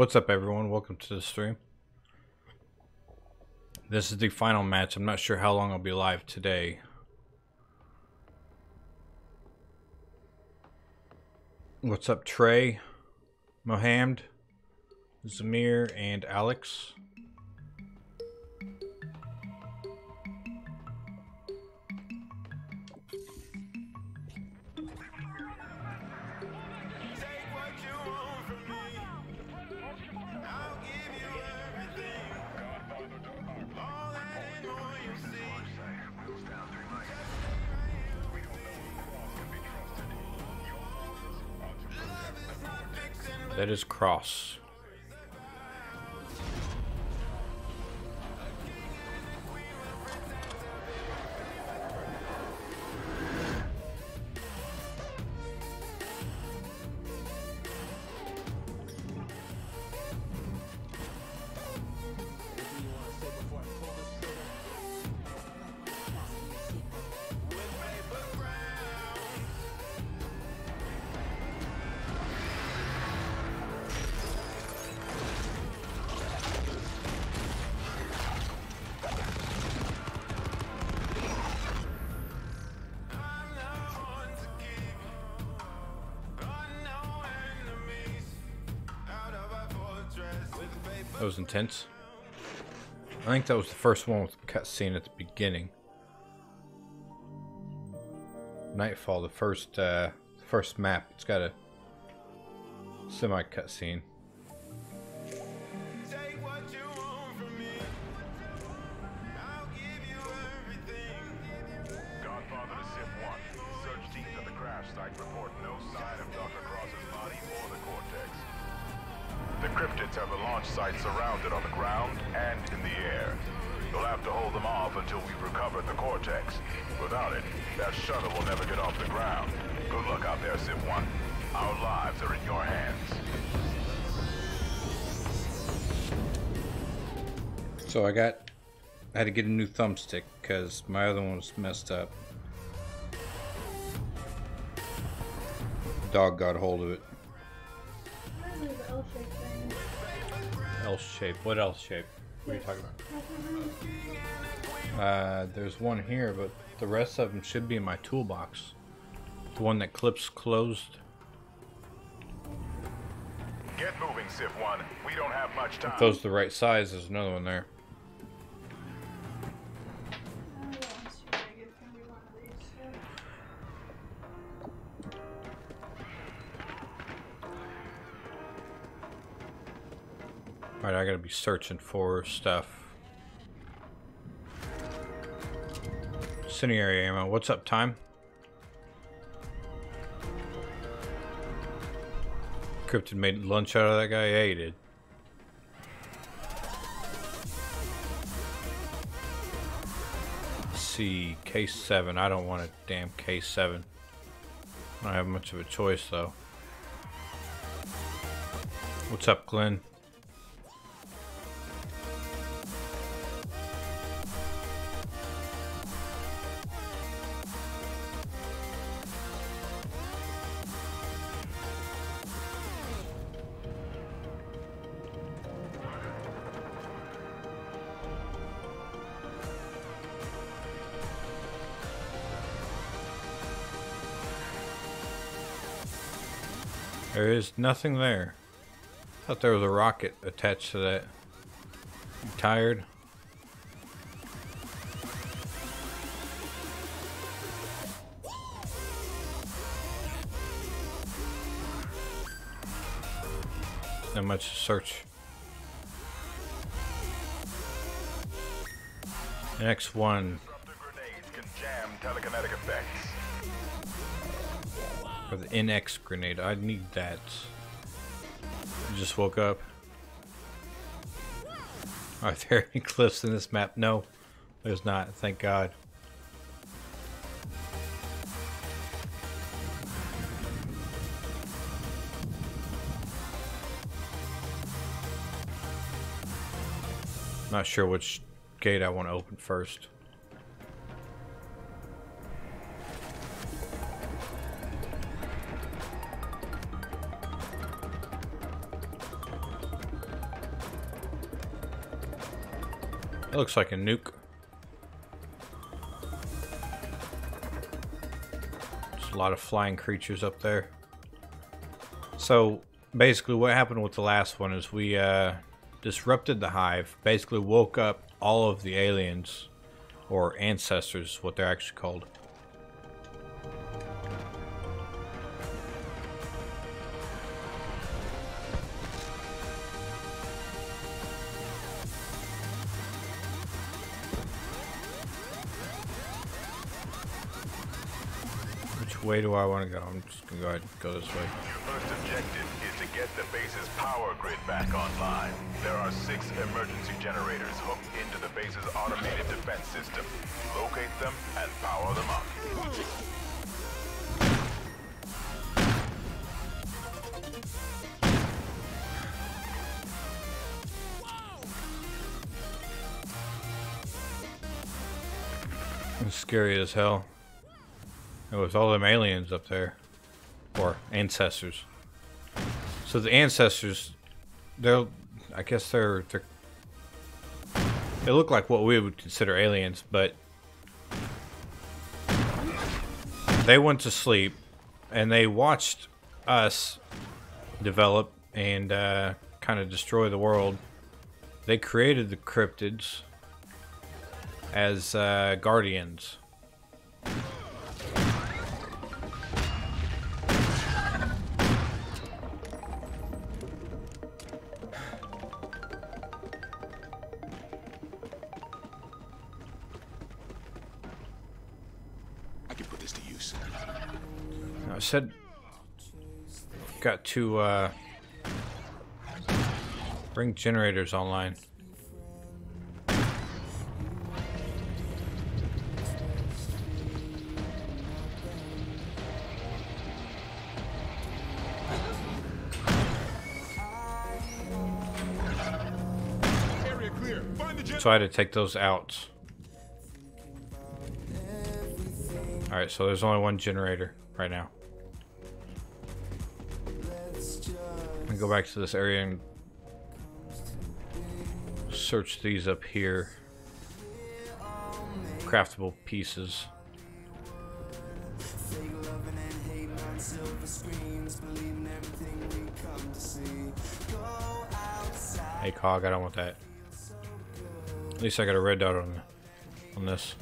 What's up, everyone? Welcome to the stream. This is the final match. I'm not sure how long I'll be live today. What's up, Trey, Mohammed, Zamir, and Alex? That is Cross. That was intense. I think that was the first one with the cutscene at the beginning. Nightfall, the first map. It's got a semi cutscene. Sites surrounded on the ground and in the air. You'll have to hold them off until we've recovered the Cortex. Without it, that shuttle will never get off the ground. Good luck out there, Civ 1. Our lives are in your hands. So I had to get a new thumbstick because my other one was messed up. Dog got a hold of it. L shape. What L shape? What are you talking about? There's one here, but the rest of them should be in my toolbox. The one that clips closed. Get moving, Civ 1. We don't have much time. If those are the right size, there's another one there. Alright, I gotta be searching for stuff. Incendiary ammo. What's up, Time? Cryptid made lunch out of that guy? Yeah, he did. Let's see, K7. I don't want a damn K7. I don't have much of a choice, though. What's up, Glenn? There is nothing there. Thought there was a rocket attached to that. You tired? Not much to search. The next one. Grenades can jam telekinetic effects. Or the NX grenade. I need that. I just woke up. Are there any cliffs in this map? No, there's not. Thank God. Not sure which gate I want to open first. It looks like a nuke. There's a lot of flying creatures up there. So basically what happened with the last one is we disrupted the hive, basically woke up all of the aliens, or ancestors, what they're actually called. Which way do I want to go? I'm just gonna go ahead and go this way. Your first objective is to get the base's power grid back online. There are 6 emergency generators hooked into the base's automated defense system. Locate them and power them up. It's scary as hell. It was all them aliens up there, or ancestors. So the ancestors, I guess they look like what we would consider aliens, but they went to sleep and they watched us develop and kind of destroy the world. They created the cryptids as guardians. I said, got to bring generators online. Area clear. Find the So I had to take those out. Alright, so there's only one generator right now. I'm gonna go back to this area and search these up here. Craftable pieces. Hey Cog, I don't want that. At least I got a red dot on this.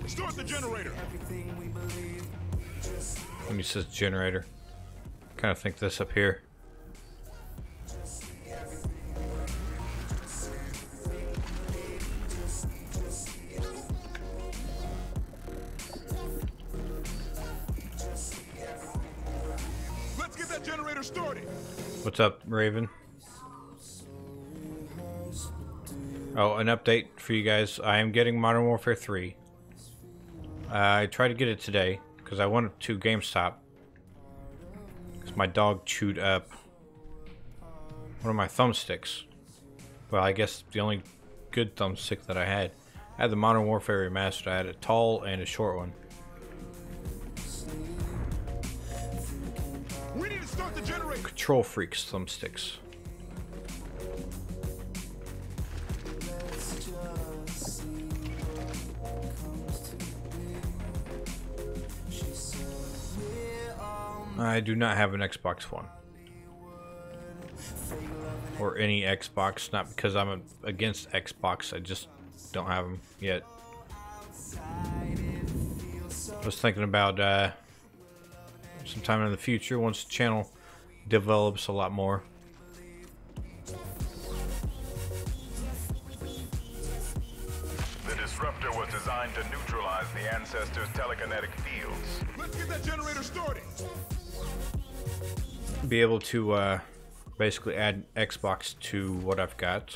Start the generator. When he says generator, kind of think this up here. Let's get that generator started. What's up, Raven? Oh, an update for you guys. I am getting Modern Warfare 3. I tried to get it today because I wanted to GameStop because my dog chewed up one of my thumbsticks. Well, I guess the only good thumbstick that I had. I had the Modern Warfare Remastered. I had a tall and a short one. We need to start the generator. Control Freaks thumbsticks. I do not have an Xbox One. Or any Xbox, not because I'm against Xbox, I just don't have them yet. I was thinking about sometime in the future, once the channel develops a lot more. The disruptor was designed to neutralize the ancestors' telekinetic fields. Let's get that generator started. Be able to basically add Xbox to what I've got.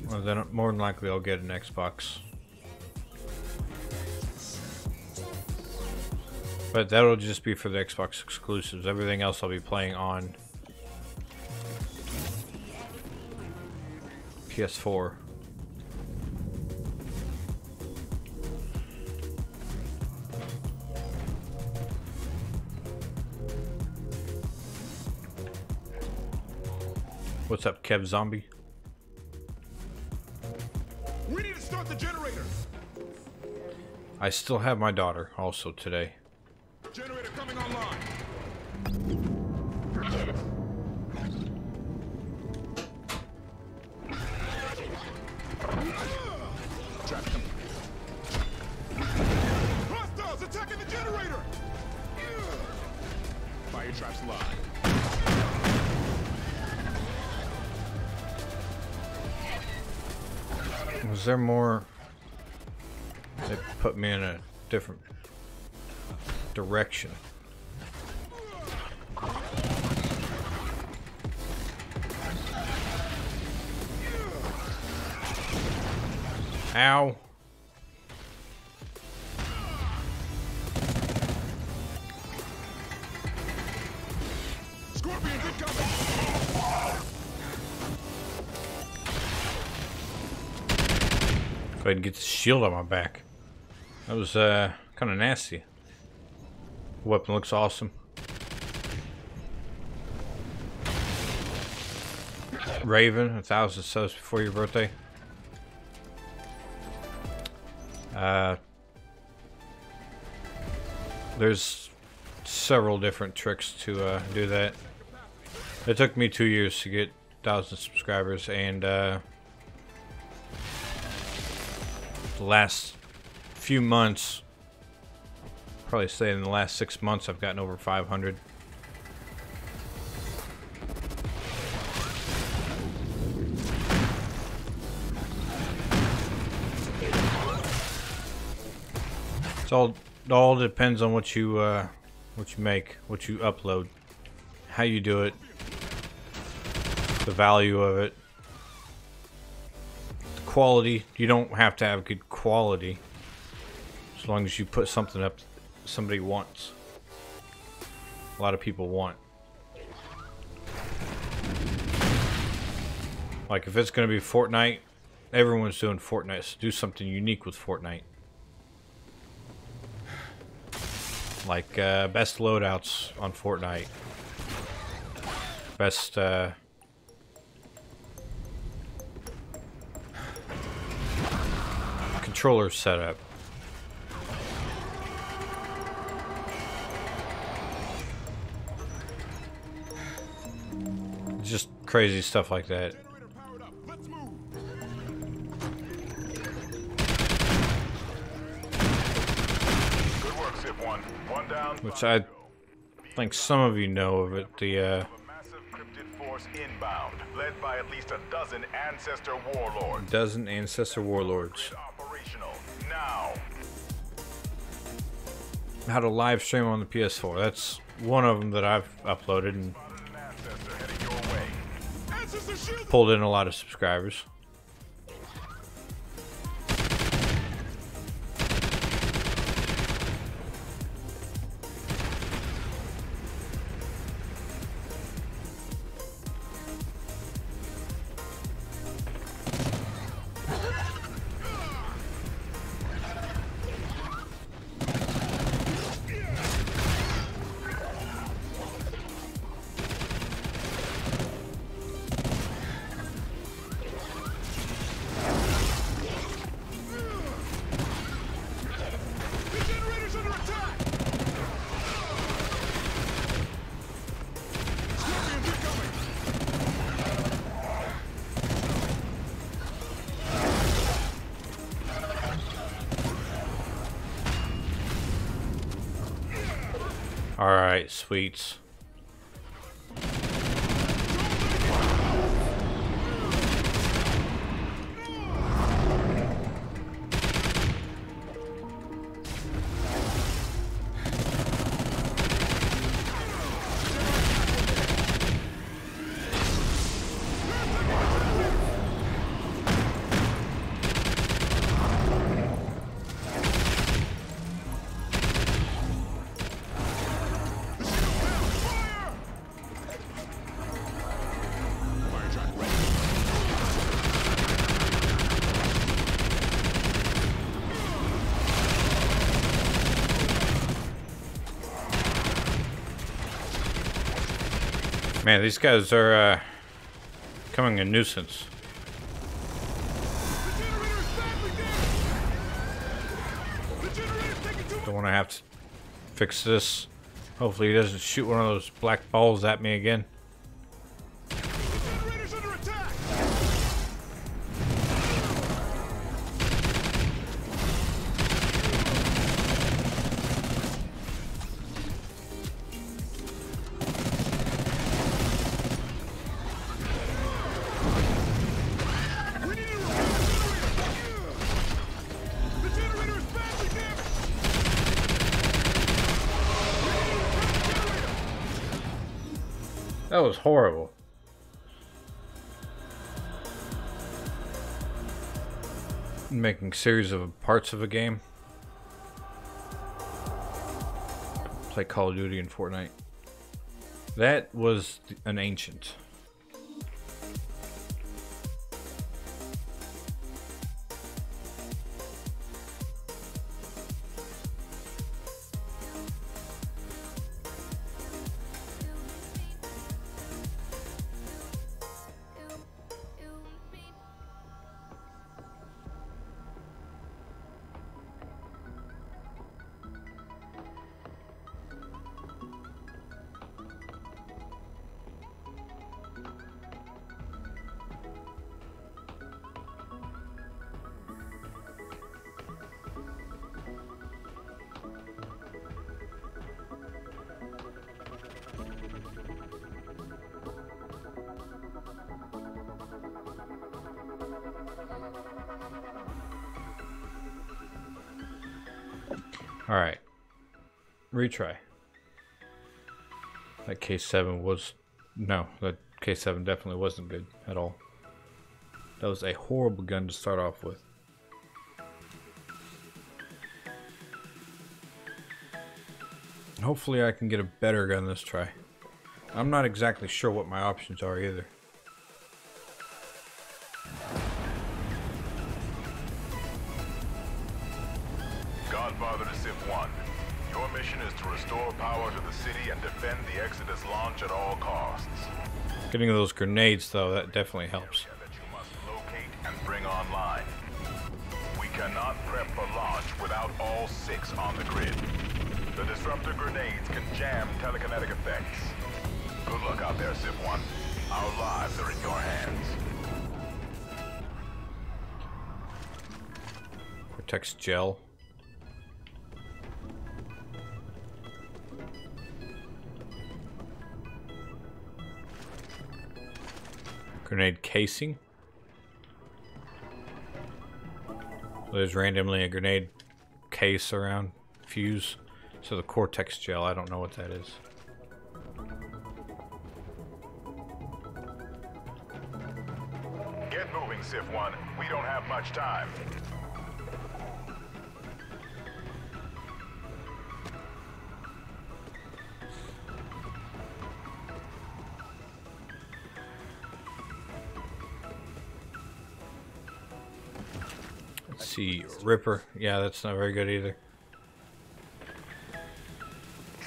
Well, then more than likely I'll get an Xbox. But that'll just be for the Xbox exclusives. Everything else I'll be playing on PS4. What's up, Kev Zombie? We need to start the generator. I still have my daughter also today. Generator coming online. Trap them. Hostiles attacking the generator. Fire traps live. Was there more? It put me in a different direction. Ow. Scorpions incoming. Go ahead and get the shield on my back. That was kind of nasty. Weapon looks awesome. Raven, 1,000 subs before your birthday. There's several different tricks to do that. It took me 2 years to get 1,000 subscribers, and the last few months, probably say in the last 6 months, I've gotten over 500. It all depends on what you make, what you upload, how you do it, the value of it, the quality. You don't have to have good quality as long as you put something up somebody wants. A lot of people want. Like if it's going to be Fortnite, everyone's doing Fortnite, so do something unique with Fortnite. Like best loadouts on Fortnite, best controller setup. Just crazy stuff like that. Which I think some of you know of it. The massive cryptid force inbound, led by at least a dozen ancestor warlords. Operational now. How to live stream on the PS4. That's one of them that I've uploaded and pulled in a lot of subscribers. Alright, sweets. Man, these guys are Becoming a nuisance. The generator is badly damaged. The generator's taking too much. Don't want to have to fix this. Hopefully he doesn't shoot one of those black balls at me again. The generator's under attack. We need to repair the generator. The generator is badly damaged. That was horrible. Making series of parts of a game. Play Call of Duty and Fortnite. That was an ancient. Alright. Retry. That K7 was... No, that K7 definitely wasn't good at all. That was a horrible gun to start off with. Hopefully I can get a better gun this try. I'm not exactly sure what my options are either. Godfather to Civ 1. Your mission is to restore power to the city and defend the Exodus launch at all costs. Getting those grenades though, that definitely helps. That you must locate and bring online. We cannot prep for launch without all 6 on the grid. The disruptor grenades can jam telekinetic effects. Good luck out there, Civ 1. Our lives are in your hands. Cortex gel. Grenade casing. There's randomly a grenade case around. Fuse. So the Cortex gel, I don't know what that is. Get moving, Civ 1. We don't have much time. Let's see, Ripper. Yeah, that's not very good either.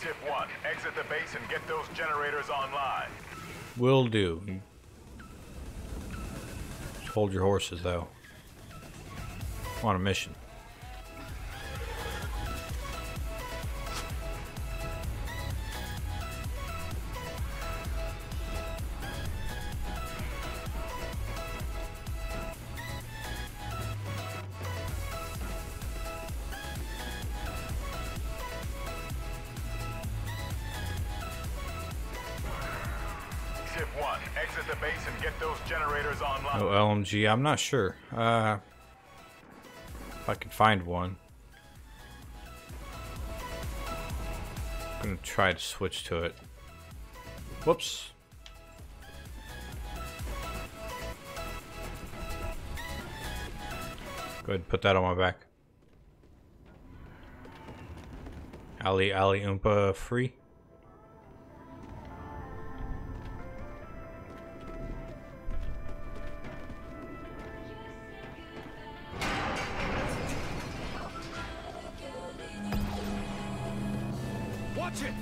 Civ 1, exit the base and get those generators online. Will do. Just hold your horses, though. I'm on a mission. Civ 1, exit the base and get those generators online. Oh, LMG, I'm not sure. If I can find one. I'm gonna try to switch to it. Whoops. Go ahead and put that on my back. Ali Oompa free. Watch it.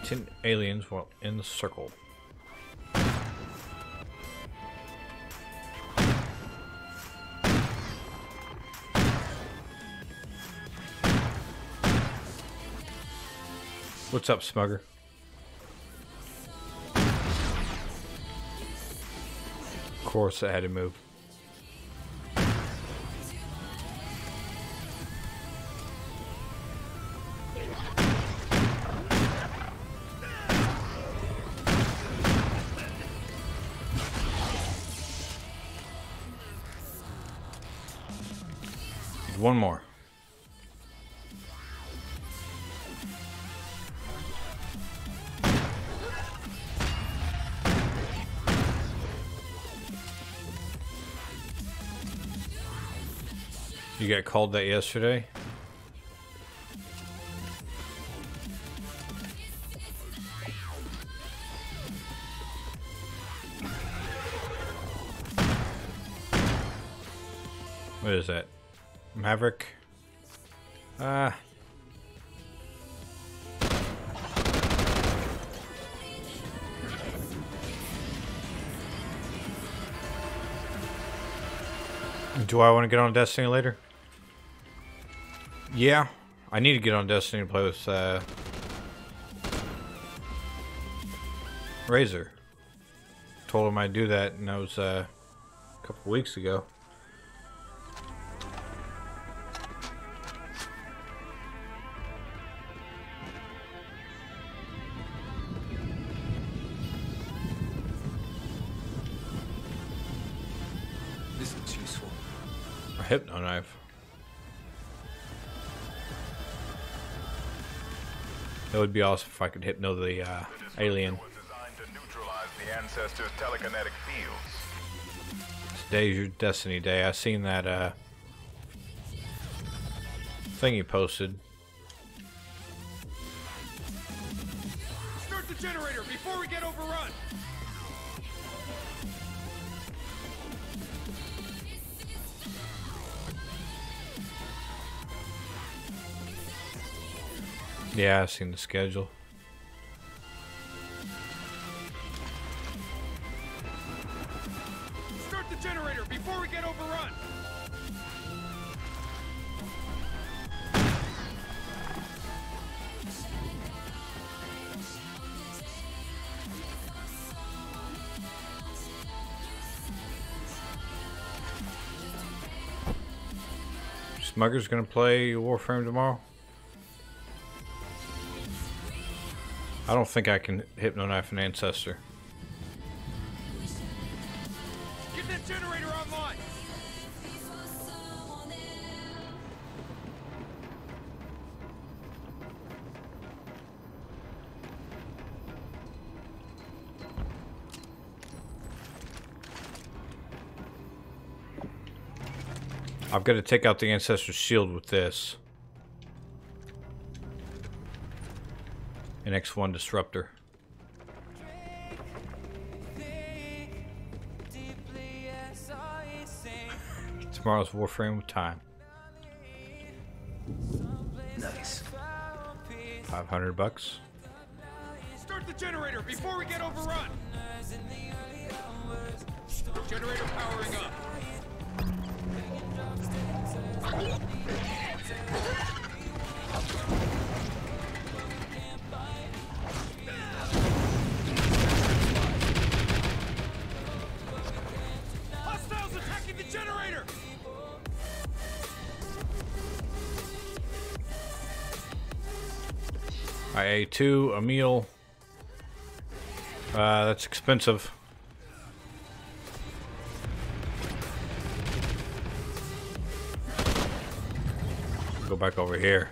10 aliens while in the circle. What's up, Smugger? Of course I had to move. One more. You got called that yesterday? What is that? Maverick? Do I want to get on Destiny later? Yeah, I need to get on Destiny to play with Razor. Told him I'd do that, and that was a couple weeks ago. This looks useful. A hypno knife. That would be awesome if I could hypno the alien. Was designed to neutralize the ancestors' telekinetic fields. Today's your Destiny day. I seen that thing you posted. Start the generator before we get overrun. Yeah, I seen the schedule. Start the generator before we get overrun. Smugger's gonna play Warframe tomorrow. I don't think I can hypno knife an ancestor. Get that generator online. I've got to take out the ancestor's shield with this. An X1 disruptor. Tomorrow's Warframe with time. Nice. $500. Start the generator before we get overrun. Generator powering up. Hostiles attacking the generator. I ate two, a meal. That's expensive. Go back over here.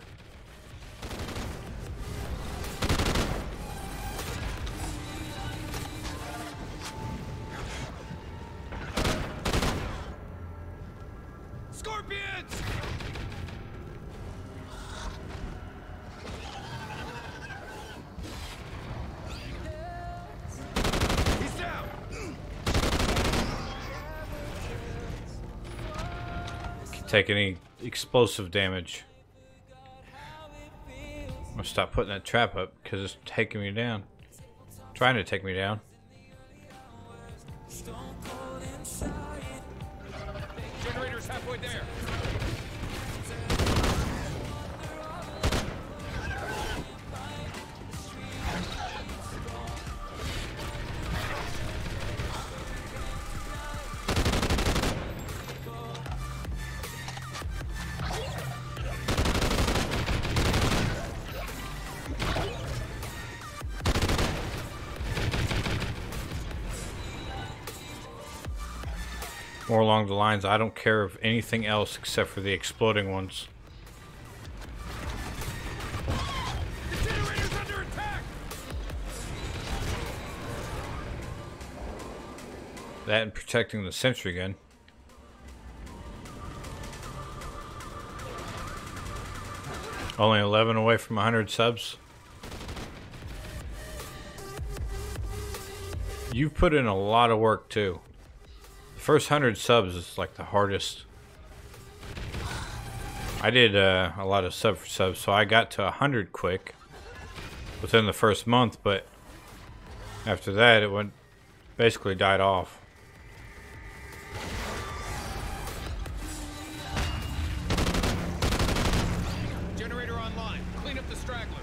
Scorpions! He's down. Can't take any explosive damage. I'm gonna stop putting that trap up because it's taking me down. Trying to take me down. Generator's halfway there. more along the lines, I don't care of anything else except for the exploding ones. The generator's under attack! That and protecting the sentry gun. Only 11 away from 100 subs. You've put in a lot of work too. The first 100 subs is like the hardest. I did a lot of sub for subs, so I got to 100 quick within the first month, but after that it basically died off. Generator online. Clean up the stragglers.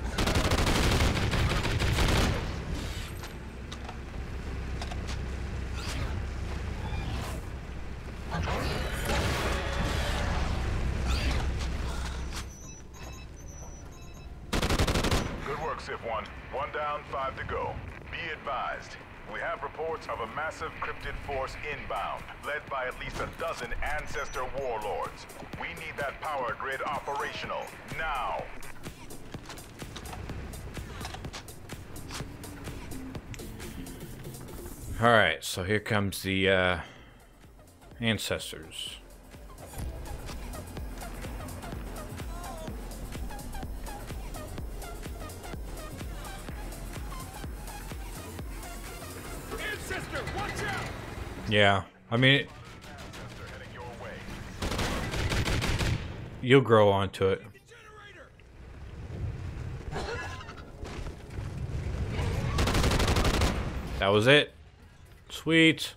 Good work, Civ 1. 1 down, 5 to go. Be advised. We have reports of a massive cryptid force inbound, led by at least a dozen ancestor warlords. We need that power grid operational, now! Alright, so here comes the ancestors. Ancestor, watch out! Yeah, I mean, Ancestor heading your way. you'll grow onto it. The generator! That was it. Sweet.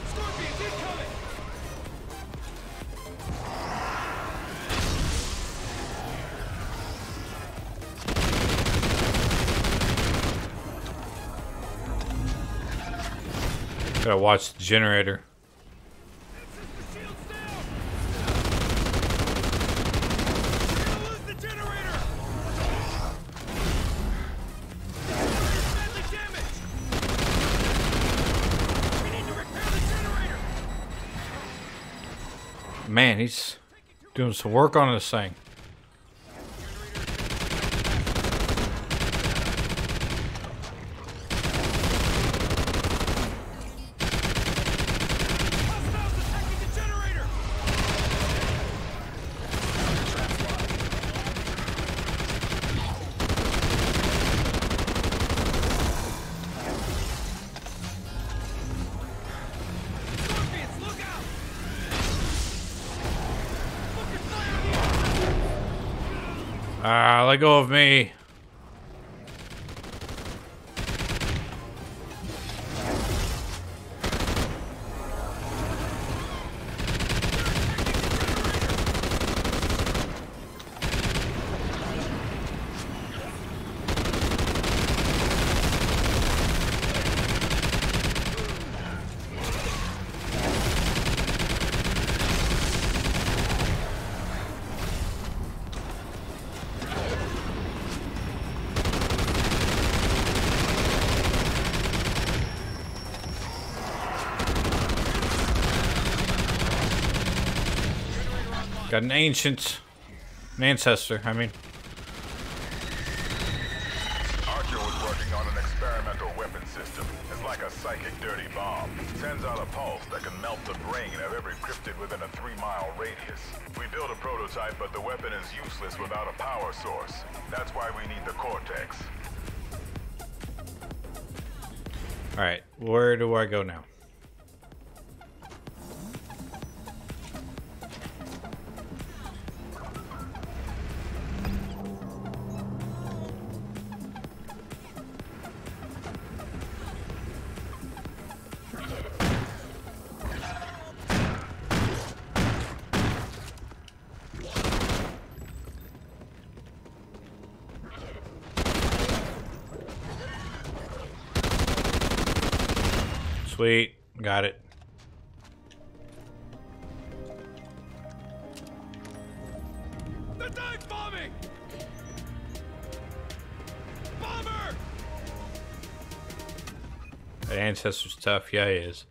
Scorpions incoming! Gotta watch the generator. Ancestor shields down! We're gonna lose the generator! Generator's badly damaged! We need to repair the generator! Man, he's doing some work on this thing. Hostiles attacking the generator! Scorpions, look out! Focus fire on the ancestors! Ah, let go of me. Got an ancestor, I mean. Archer was working on an experimental weapon system. It's like a psychic dirty bomb. Sends out a pulse that can melt the brain of every cryptid within a 3-mile radius. We built a prototype, but the weapon is useless without a power source. That's why we need the Cortex. Alright, where do I go now? Sweet. Got it. The dive bombing! Bomber! That ancestor's tough. Yeah, he is.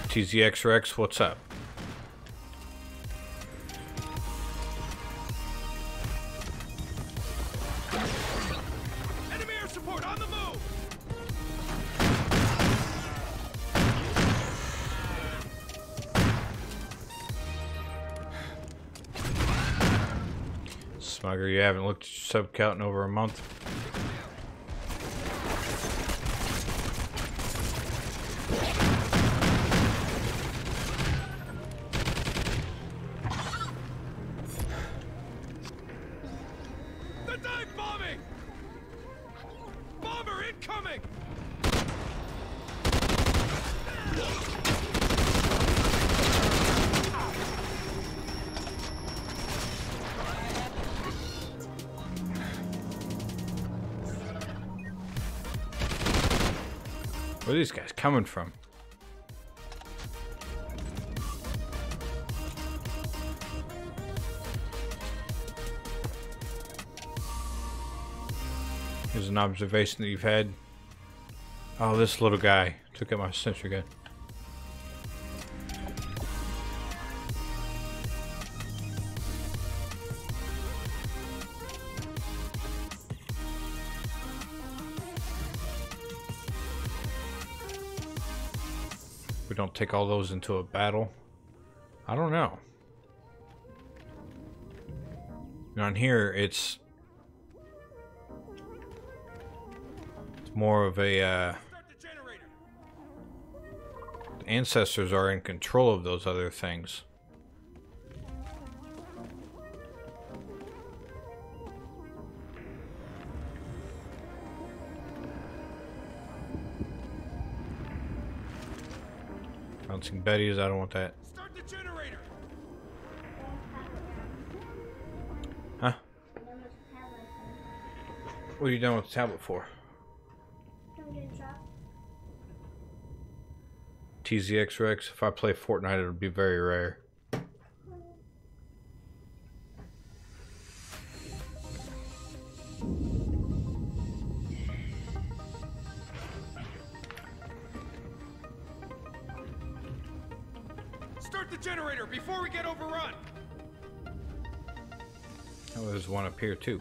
TZX Rex, what's up? Enemy air support on the move! Smugger, you haven't looked at your sub count in over a month. The dive bombing! Bomber incoming! Where are these guys coming from? Here's an observation that you've had. Oh, this little guy took out my sentry gun. We don't take all those into a battle. I don't know. On here, it's more of a Start the generator! ancestors are in control of those other things. Bouncing Betty's, I don't want that. Start the generator! Huh? What are you done with the tablet for? TZX Rex, if I play Fortnite, it would be very rare. Start the generator before we get overrun! Oh, there's one up here too.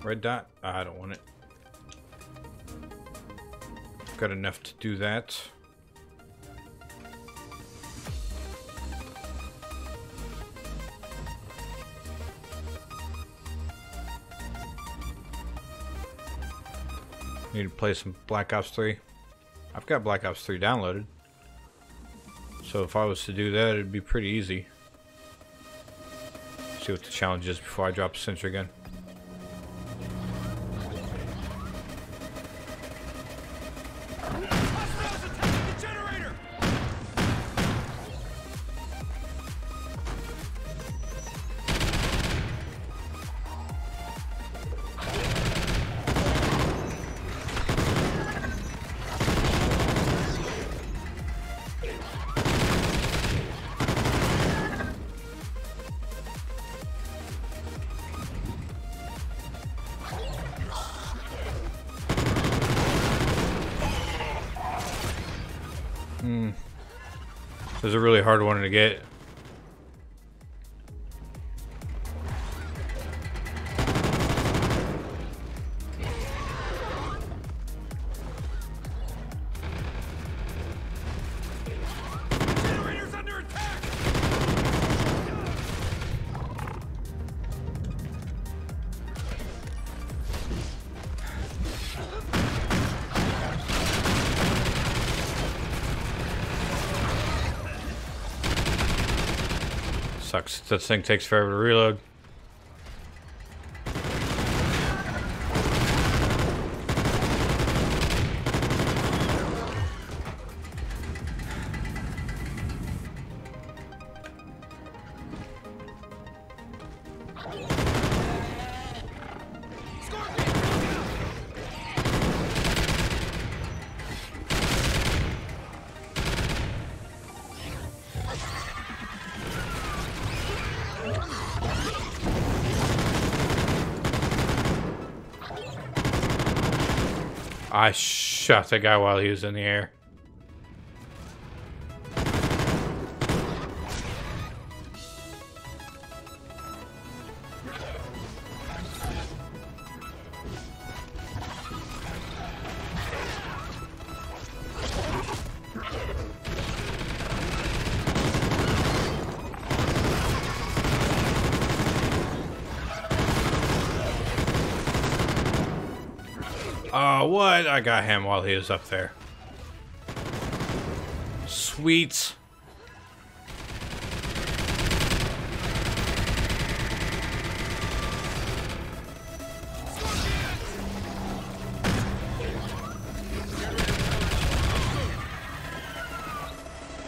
Red dot? I don't want it. Got enough to do that. Need to play some Black Ops 3. I've got Black Ops 3 downloaded. So if I was to do that, it'd be pretty easy. See what the challenge is before I drop a sentry gun. Hostiles attacking the generator! This is a really hard one to get. Generator's under attack! Sucks. This thing takes forever to reload. I shot that guy while he was in the air. Oh, what? I got him while he was up there. Sweet.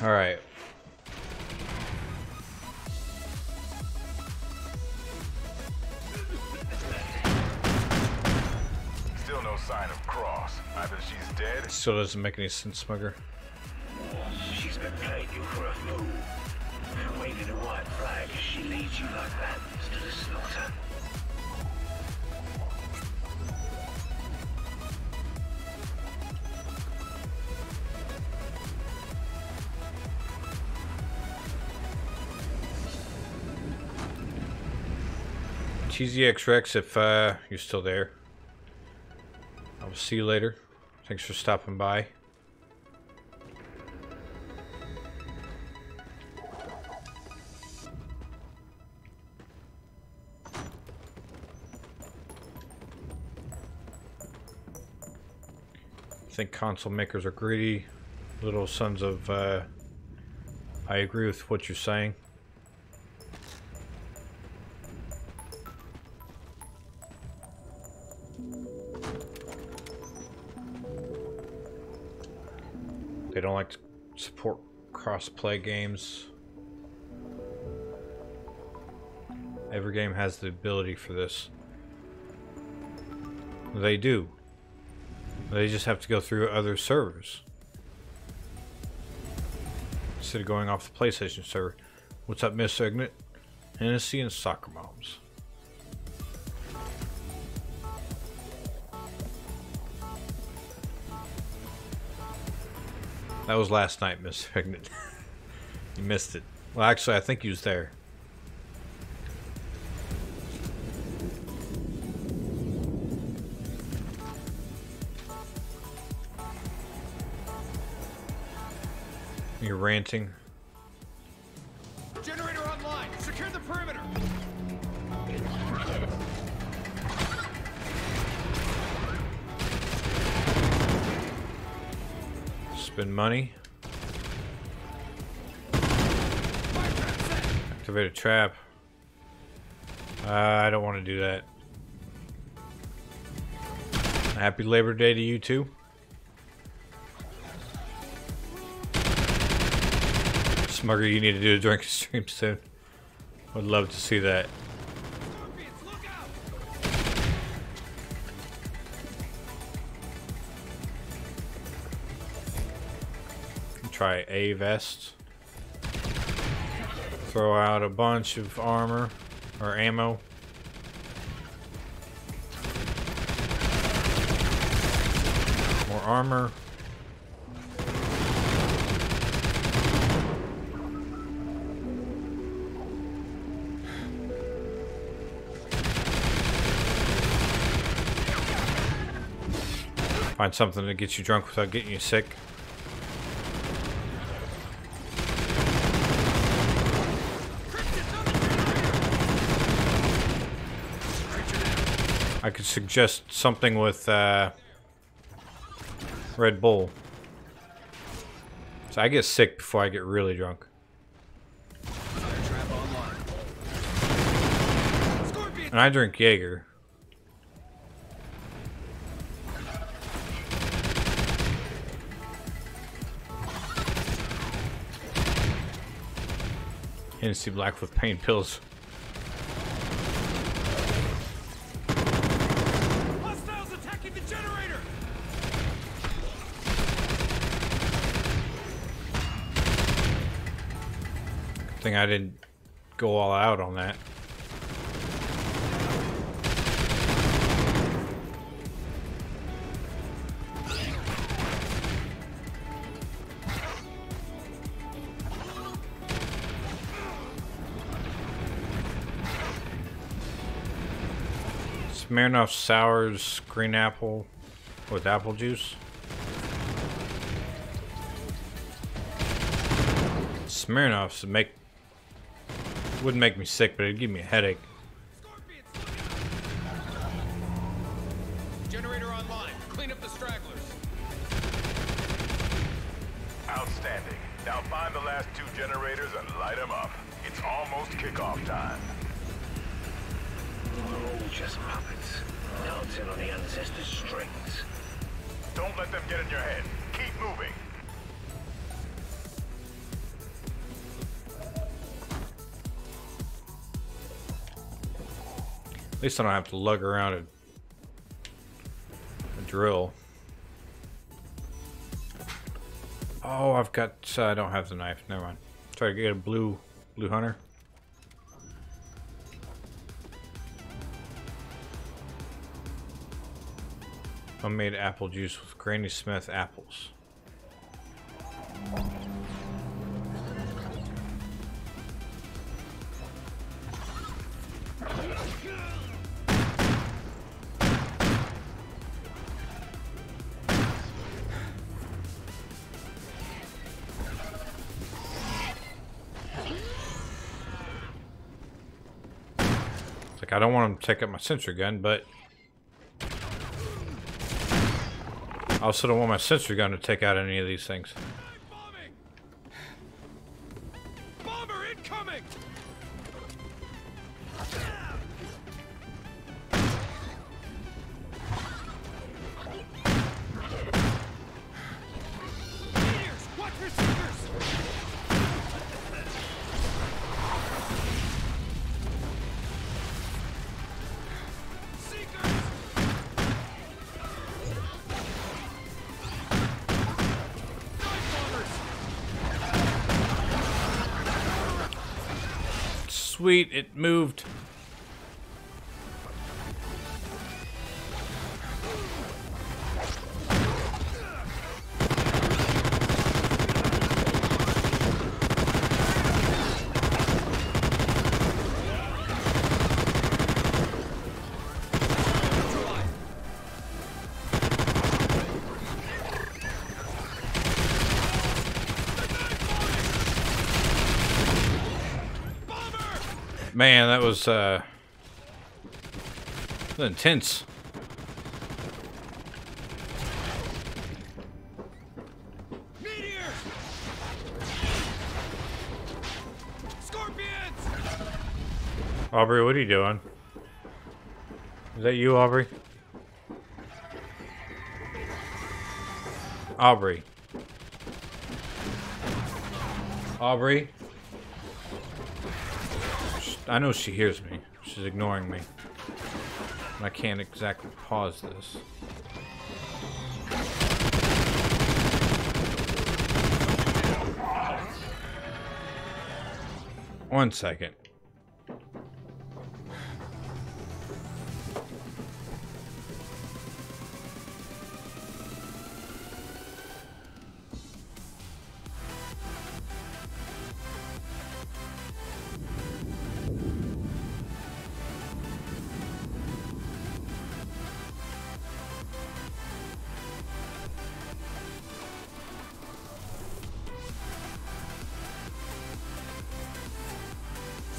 All right. Still no sign of Cross. Either she's dead. Still doesn't make any sense, Smugger. She's been playing you for a fool. Waving a white flag as she leads you like lambs to the slaughter. Cheesy X Rex, if you're still there. I will see you later. Thanks for stopping by. I think console makers are greedy little sons of I agree with what you're saying. They don't like to support cross-play games. Every game has the ability for this. They do. They just have to go through other servers instead of going off the PlayStation server. What's up, Miss Mrignut? Hennessy and soccer moms. That was last night, Miss Mrignut. You missed it. Well, actually, I think you was there. You're ranting. Generator online. Secure the perimeter. Spend money. Activate a trap. I don't want to do that. Happy Labor Day to you too. Smugger, you need to do a drinking stream soon. Would love to see that. Try a vest. Throw out a bunch of armor or ammo. More armor. Find something to get you drunk without getting you sick. I could suggest something with Red Bull. So I get sick before I get really drunk. And I drink Jaeger. Hennessy Black with pain pills. Hostiles attacking the generator. Good thing I didn't go all out on that. Smirnoff Sours green apple with apple juice. Smirnoffs wouldn't make me sick, but it'd give me a headache. Generator online. Clean up the stragglers. Outstanding. Now find the last 2 generators and light them up. It's almost kickoff time. We're all just puppets, dancing on the ancestors' strings. Don't let them get in your head. Keep moving. At least I don't have to lug around a drill. Oh, I don't have the knife. Never mind. Try to get a blue hunter. Homemade apple juice with Granny Smith apples. I don't want him to take up my sensor gun, but I also don't want my sensor gun to take out any of these things. Bombing! Bomber incoming! Meteors! Watch your seekers! Sweet, it moved. Man, that was intense. Meteors! Scorpions! Aubrey, what are you doing? Is that you, Aubrey? Aubrey. Aubrey? I know she hears me. She's ignoring me. And I can't exactly pause this. One second.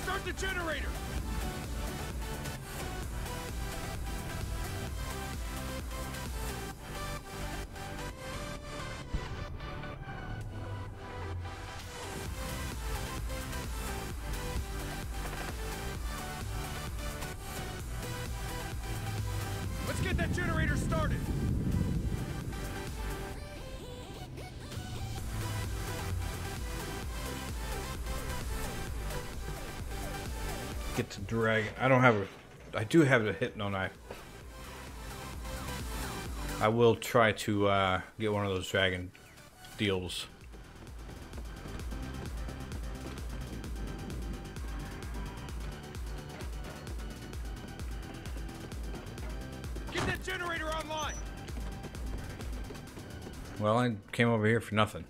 Start the generator! Let's get that generator started! Get to drag. I don't have a. I do have a hypno knife. I will try to get one of those dragon deals. Get that generator online! Well, I came over here for nothing.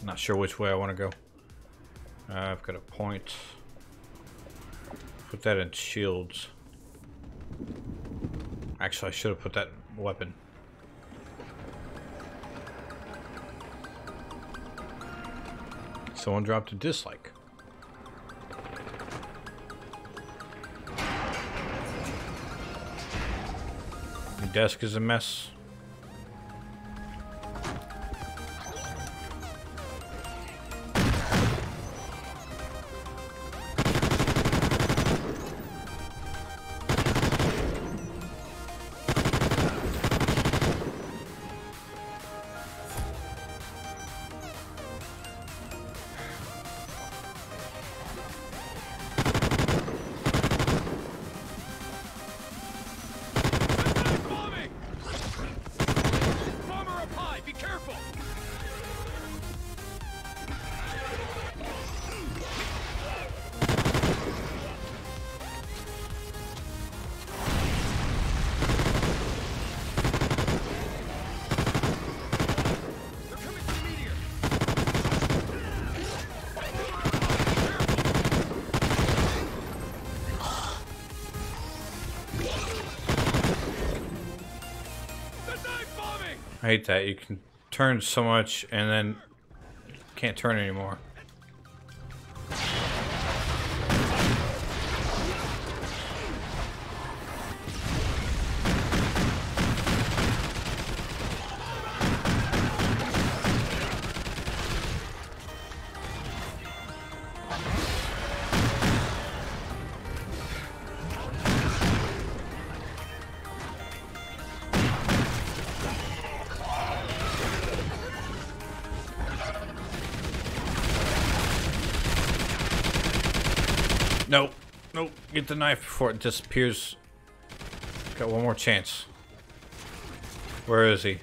Not sure which way I want to go. I've got a point. Put that in shields. Actually, I should have put that in weapon. Someone dropped a dislike. Your desk is a mess. I hate that. You can turn so much and then can't turn anymore. Nope. Nope. Get the knife before it disappears. Got one more chance. Where is he?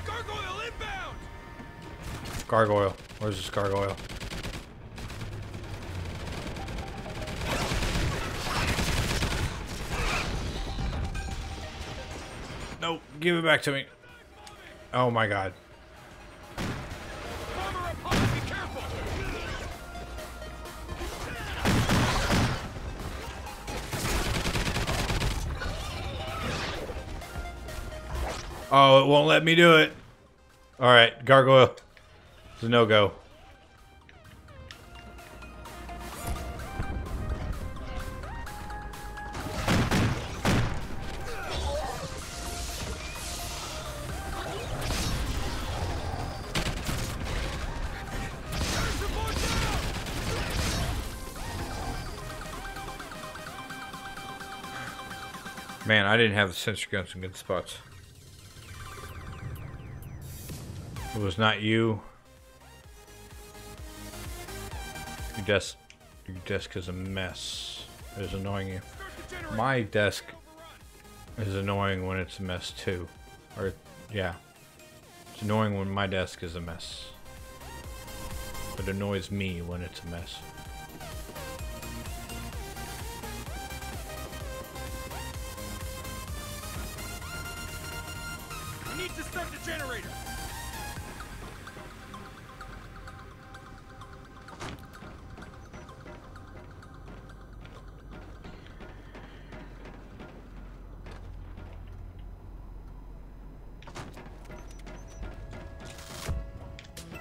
Gargoyle inbound! Gargoyle. Where's this gargoyle? Nope. Give it back to me. Oh my god. Oh, it won't let me do it. Alright, gargoyle. It's a no-go. Man, I didn't have the sentry guns in good spots. It was not you. Your desk is a mess. It is annoying you. My desk is annoying when it's a mess too. Or, yeah. It's annoying when my desk is a mess. It annoys me when it's a mess. We need to start the generator.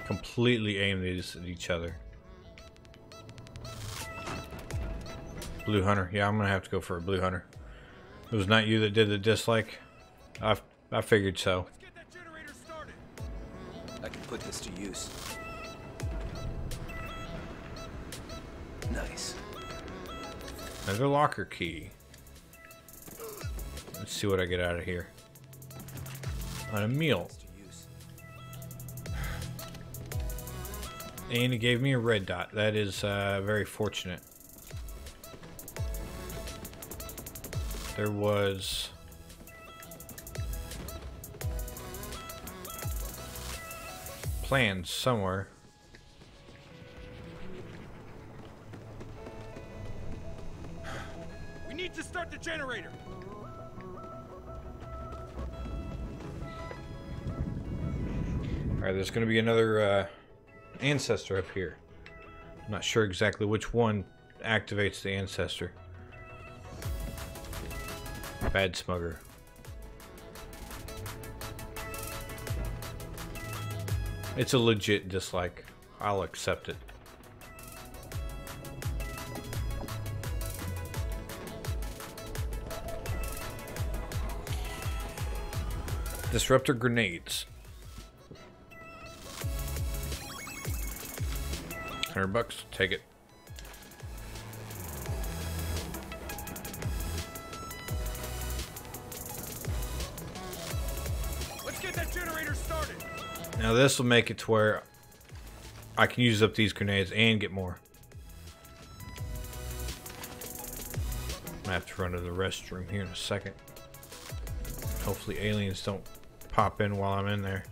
Completely aim these at each other. Blue hunter. Yeah, I'm gonna have to go for a blue hunter. It was not you that did the dislike. I figured so. Let's get that generator started. I can put this to use. Nice. Another locker key. Let's see what I get out of here. On a meal. And it gave me a red dot. That is very fortunate. There was plans somewhere. We need to start the generator. Alright, there's going to be another ancestor up here. I'm not sure exactly which one activates the ancestor. Bad smugger. It's a legit dislike. I'll accept it. Disruptor grenades. $100, take it. Let's get that generator started. Now this will make it to where I can use up these grenades and get more. I have to run to the restroom here in a second. Hopefully aliens don't pop in while I'm in there.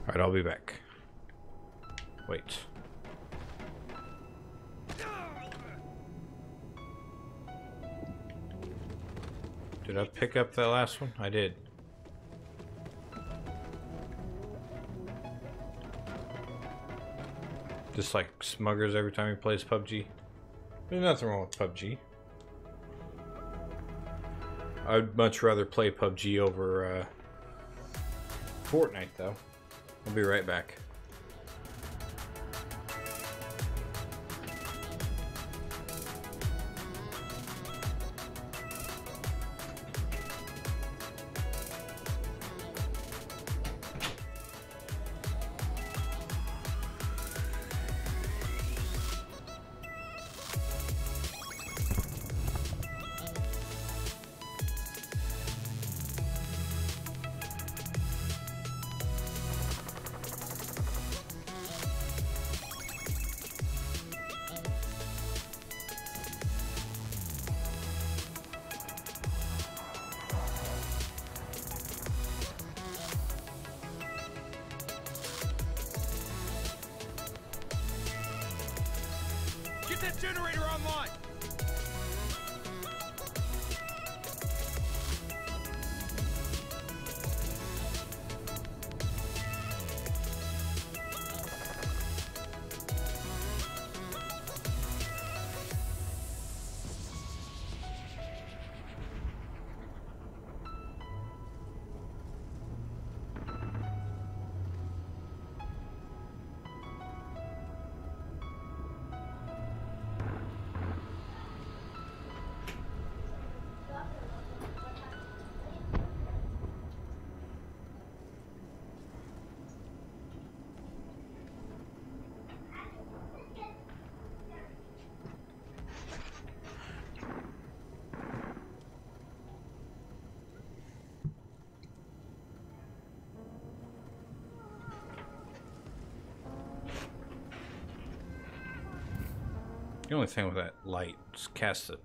Alright, I'll be back. Wait. Did I pick up that last one? I did. Just like smuggers every time he plays PUBG. There's nothing wrong with PUBG. I'd much rather play PUBG over Fortnite though. I'll be right back. Get that generator online! The only thing with that light is cast a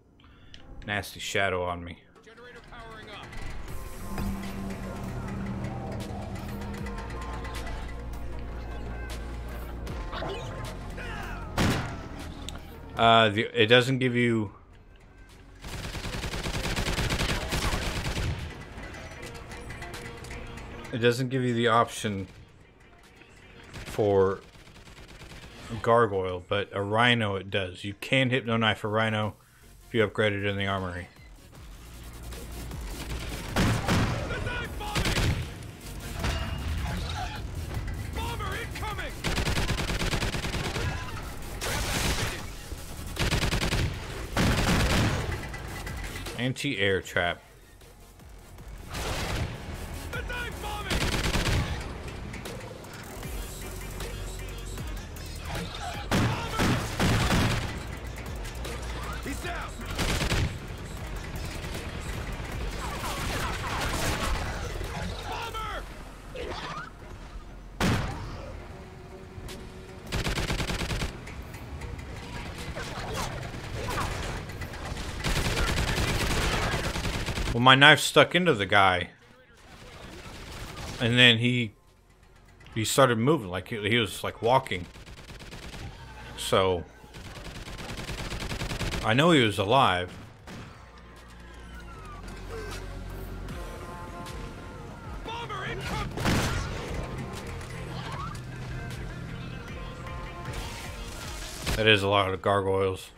nasty shadow on me. Generator powering up. It doesn't give you... It doesn't give you the option for gargoyle, but a rhino it does. You can hypno knife a rhino if you upgrade it in the armory. The knife bombing! Bomber incoming! Anti-air trap. The knife bombing! He's down! Well, my knife stuck into the guy. And then he started moving, like he was like walking. So I know he was alive. That is a lot of gargoyles.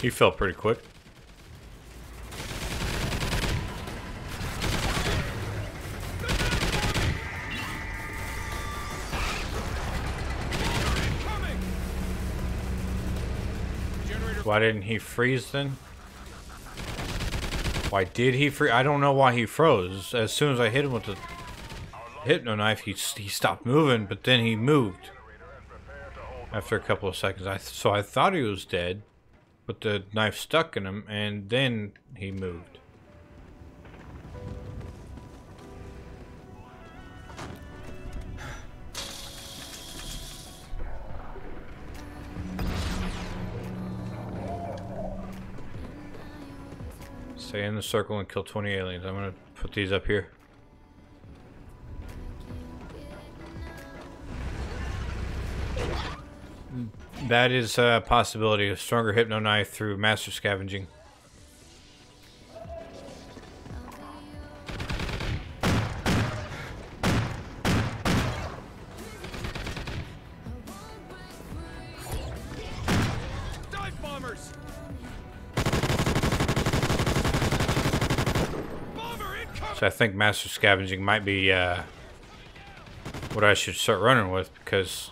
He fell pretty quick. Why didn't he freeze then? Why did he freeze? I don't know why he froze. As soon as I hit him with the hypno knife, he stopped moving, but then he moved after a couple of seconds. So I thought he was dead. But the knife stuck in him, and then he moved. Stay in the circle and kill 20 aliens. I'm gonna put these up here. That is a possibility. A stronger hypno knife through master scavenging. Dive bombers! So I think master scavenging might be what I should start running with, because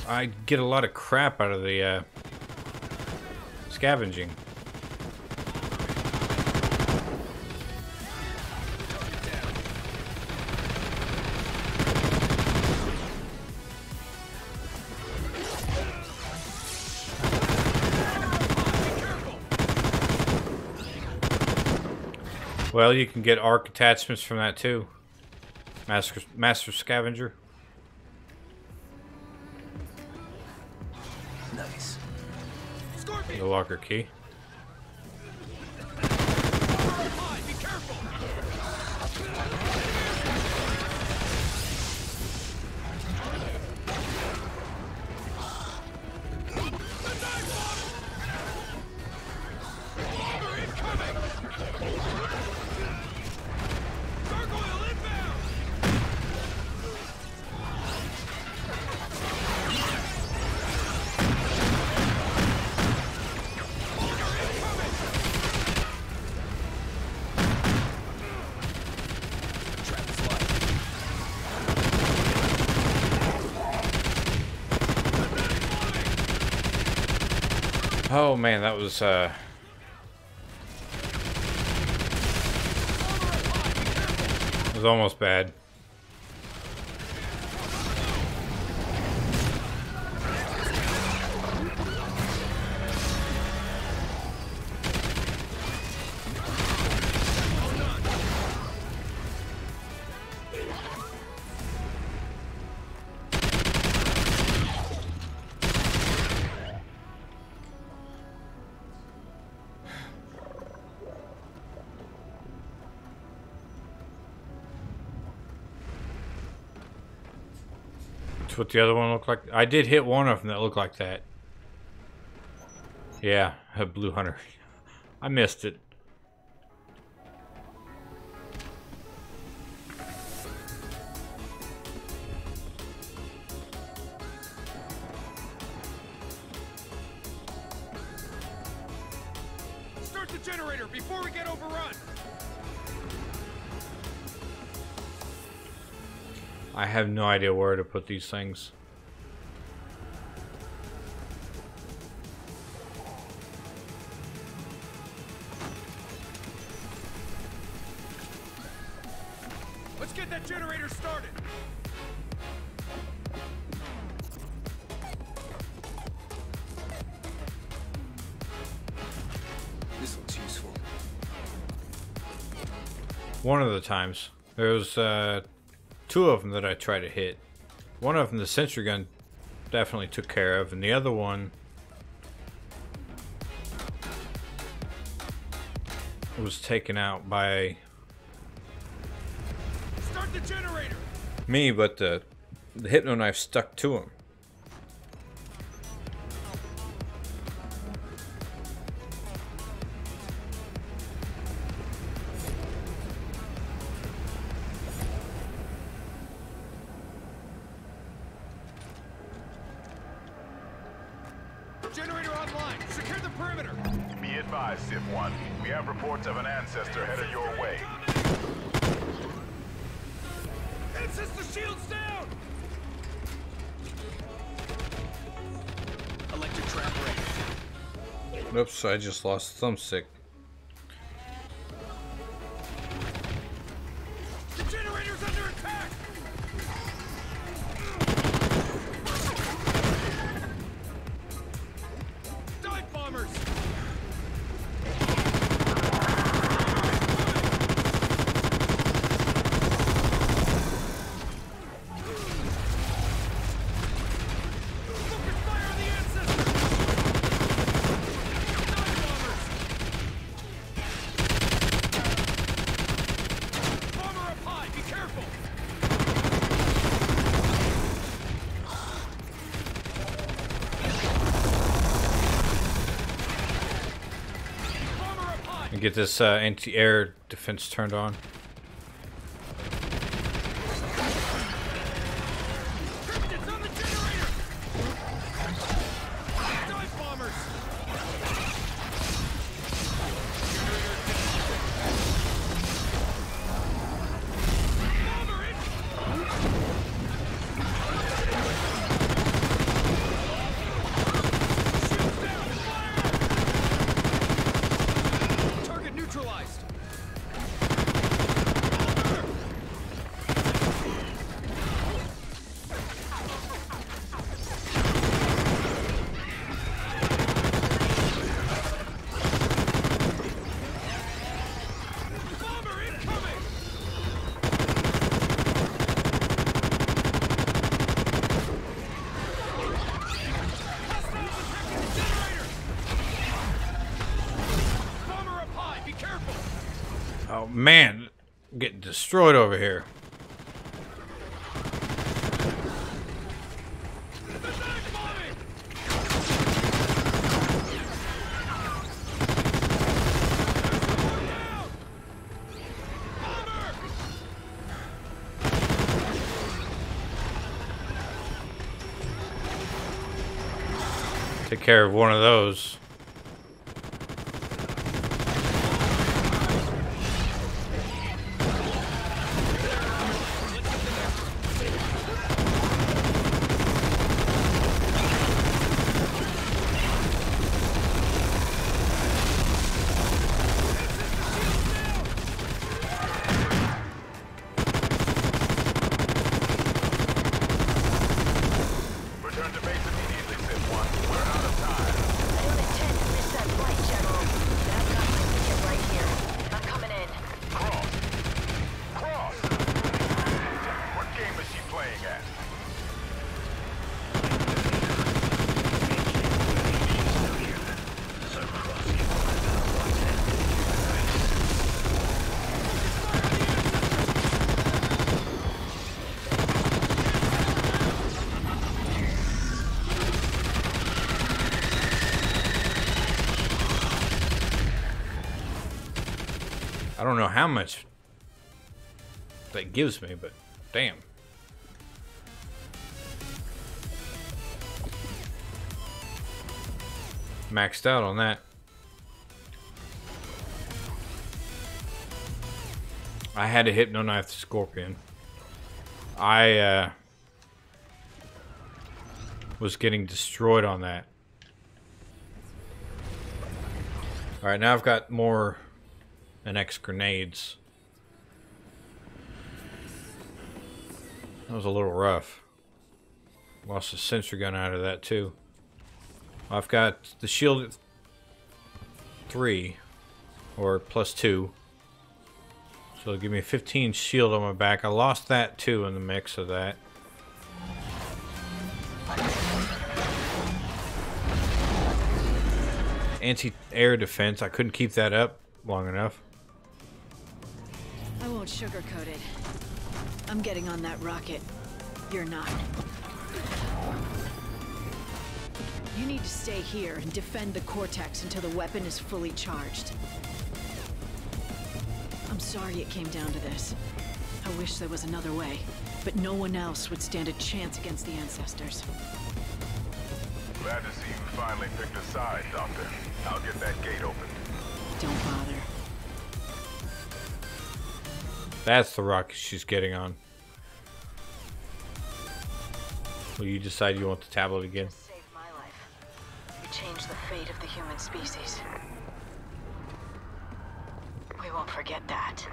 I get a lot of crap out of the scavenging. Well, you can get arc attachments from that too. Master Scavenger. Nice. The locker key. Be careful! Oh man, that was almost bad. That's what the other one looked like. I did hit one of them that looked like that. Yeah, a blue hunter. I missed it. the generator before we get overrun. I have no idea where to put these things. Let's get that generator started. This looks useful. One of the times. There was two of them that I tried to hit. One of them, the sentry gun, definitely took care of, and the other one was taken out by Start the generator. me, but the hypno knife stuck to him. Generator online. Secure the perimeter. Be advised, Civ 1. We have reports of an ancestor headed your way. Ancestor shields down. Electric trap ready. Oops, I just lost thumbstick. The generator's under attack. Dive bombers. Focus fire on the ancestor. Dive bombers. Bomber up high. Be careful. Bomber up high. And get this anti-air defense turned on. Cryptids on the generator. Dive bombers. Bomber in. Shields down. Fire. Target neutralized. Bomber. Bomber incoming. Hostiles attacking the generator. Bomber up high. Be careful. Oh man, I'm getting destroyed over here. The dive bombing. Down. Bomber. Take care of one of those. Return to base immediately, Civ 1. We're out of time. I don't intend to miss that flight, General. But I've got my ticket right here. I'm coming in. Cross. Cross. What game is she playing at? I don't know how much that gives me, but damn. Maxed out on that. I had to hypno-knife the Scorpion. I was getting destroyed on that. Alright, now I've got more NX grenades. That was a little rough. Lost a sensor gun out of that too. I've got the shield 3 or +2. So it'll give me 15 shield on my back. I lost that too in the mix of that. Anti-air defense. I couldn't keep that up long enough. I won't sugarcoat it. I'm getting on that rocket. You're not. You need to stay here and defend the Cortex until the weapon is fully charged. I'm sorry it came down to this. I wish there was another way, but no one else would stand a chance against the Ancestors. Glad to see you finally picked a side, Doctor. I'll get that gate opened. Don't bother. That's the rocket she's getting on. Will you decide you want the tablet again? Saved my life. You changed the fate of the human species. We won't forget that.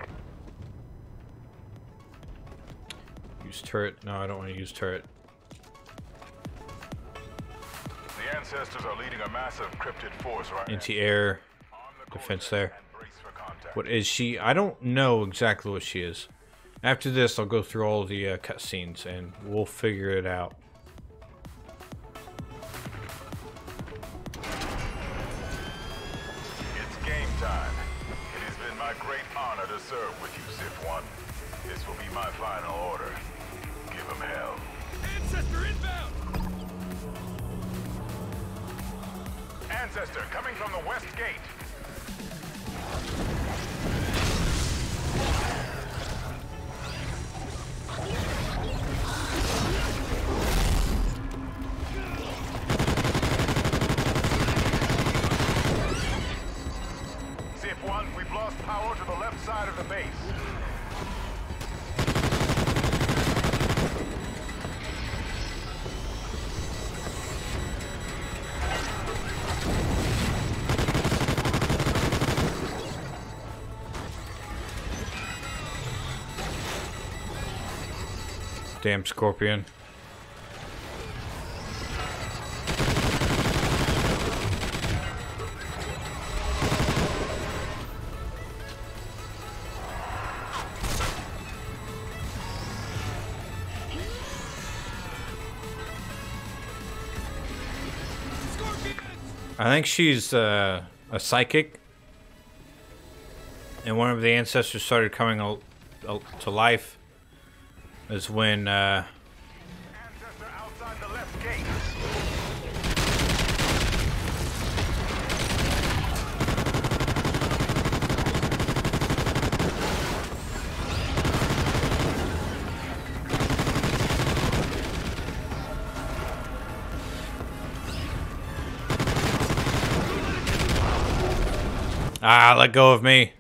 Use turret. No, I don't want to use turret. The Ancestors are leading a massive cryptid force right now. Anti-air defense there. What is she? I don't know exactly what she is. After this, I'll go through all the cutscenes and we'll figure it out. It's game time. It has been my great honor to serve with you, Sith-1. This will be my final order. Give him hell. Ancestor inbound! Ancestor coming from the west gate. Sith-1, we've lost power to the left side of the base. Damn Scorpion. I think she's a psychic, and one of the Ancestors started coming to life. Is when Ancestor outside the left gate. let go of me.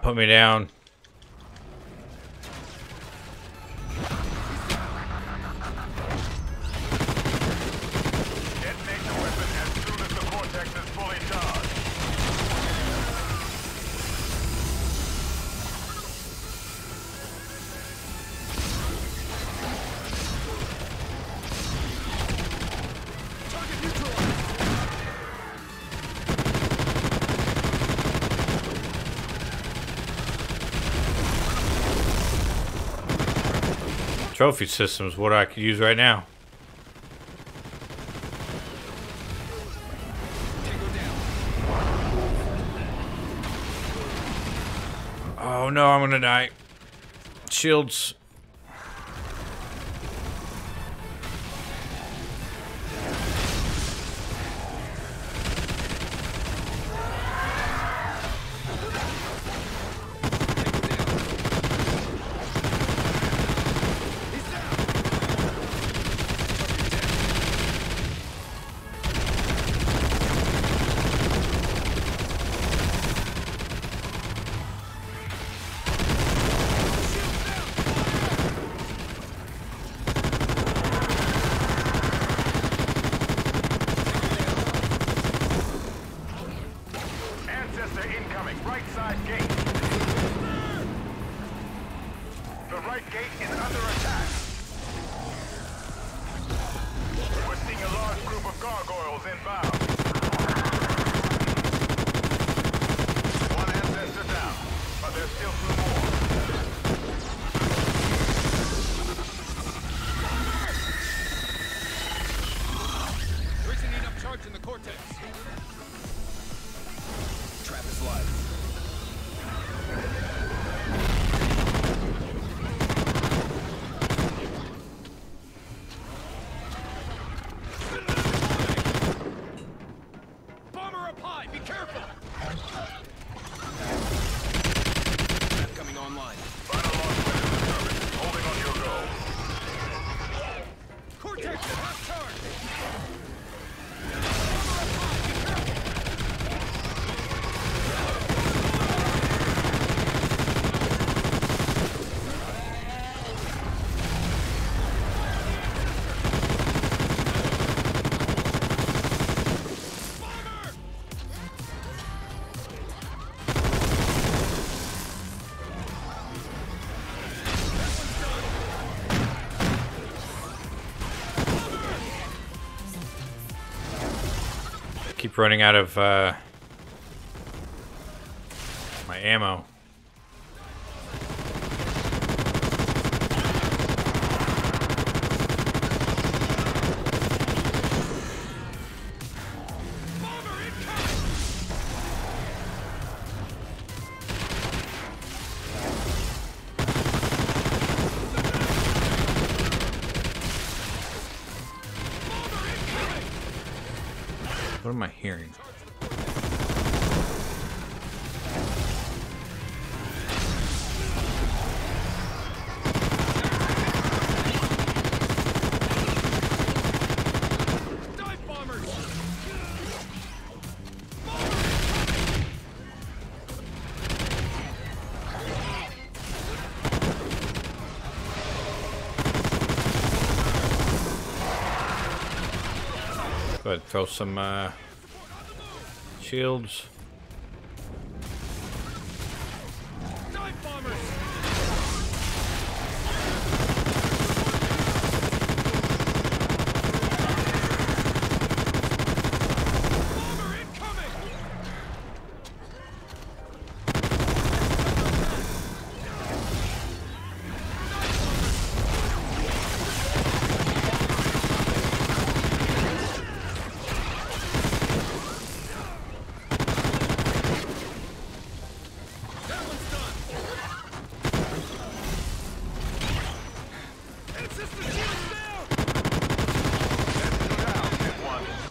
Put me down. Detonate the weapon as soon as the cortex trophy system is what I could use right now. Oh no, I'm gonna die. Shields. Keep running out of my ammo. What am I hearing? Go ahead, throw some shields.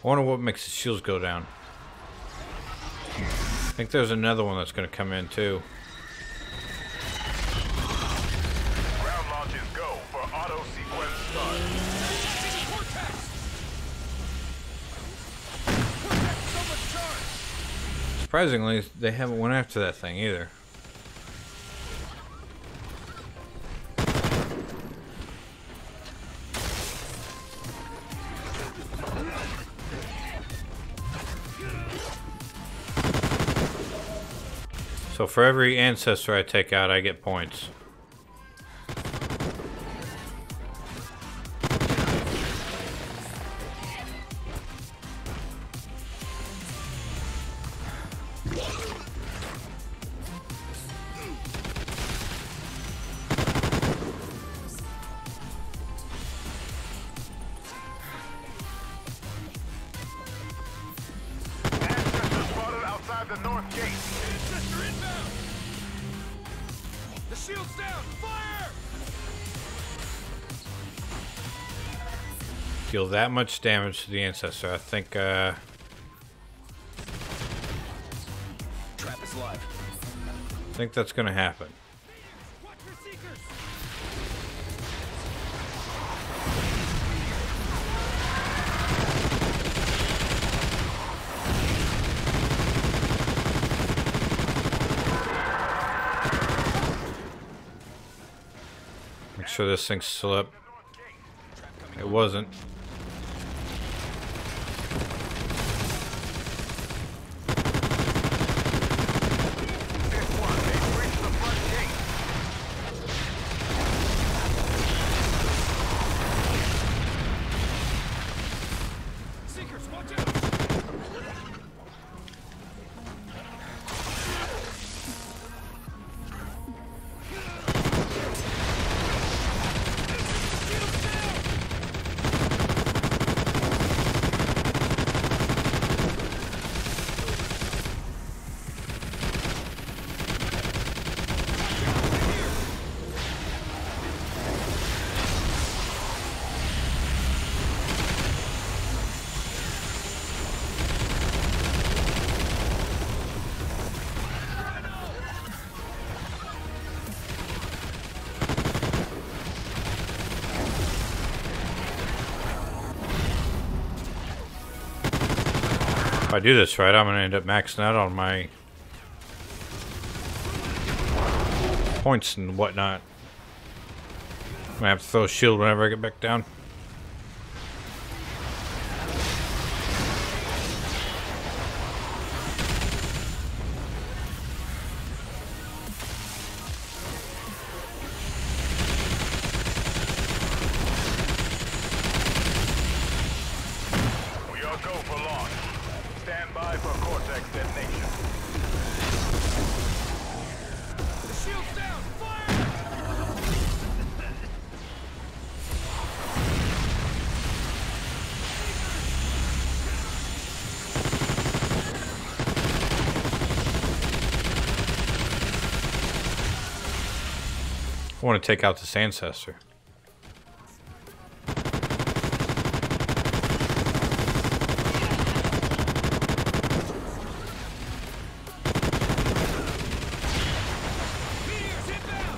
I wonder what makes the shields go down. I think there's another one that's going to come in too. Ground launches go for auto sequence start. Surprisingly, they haven't went after that thing either. So for every ancestor I take out, I get points. Ancestor inbound! The shield's down! Fire! Deal that much damage to the ancestor. I think Trap is live. that's gonna happen. Watch for seekers! Make sure this thing's still up. It wasn't. Seekers, watch out! If I do this right, I'm gonna end up maxing out on my points and whatnot. I'm gonna have to throw a shield whenever I get back down. We are go for launch. Stand by for Cortex detonation. The shield's down! Fire! I want to take out this ancestor. Meteors inbound!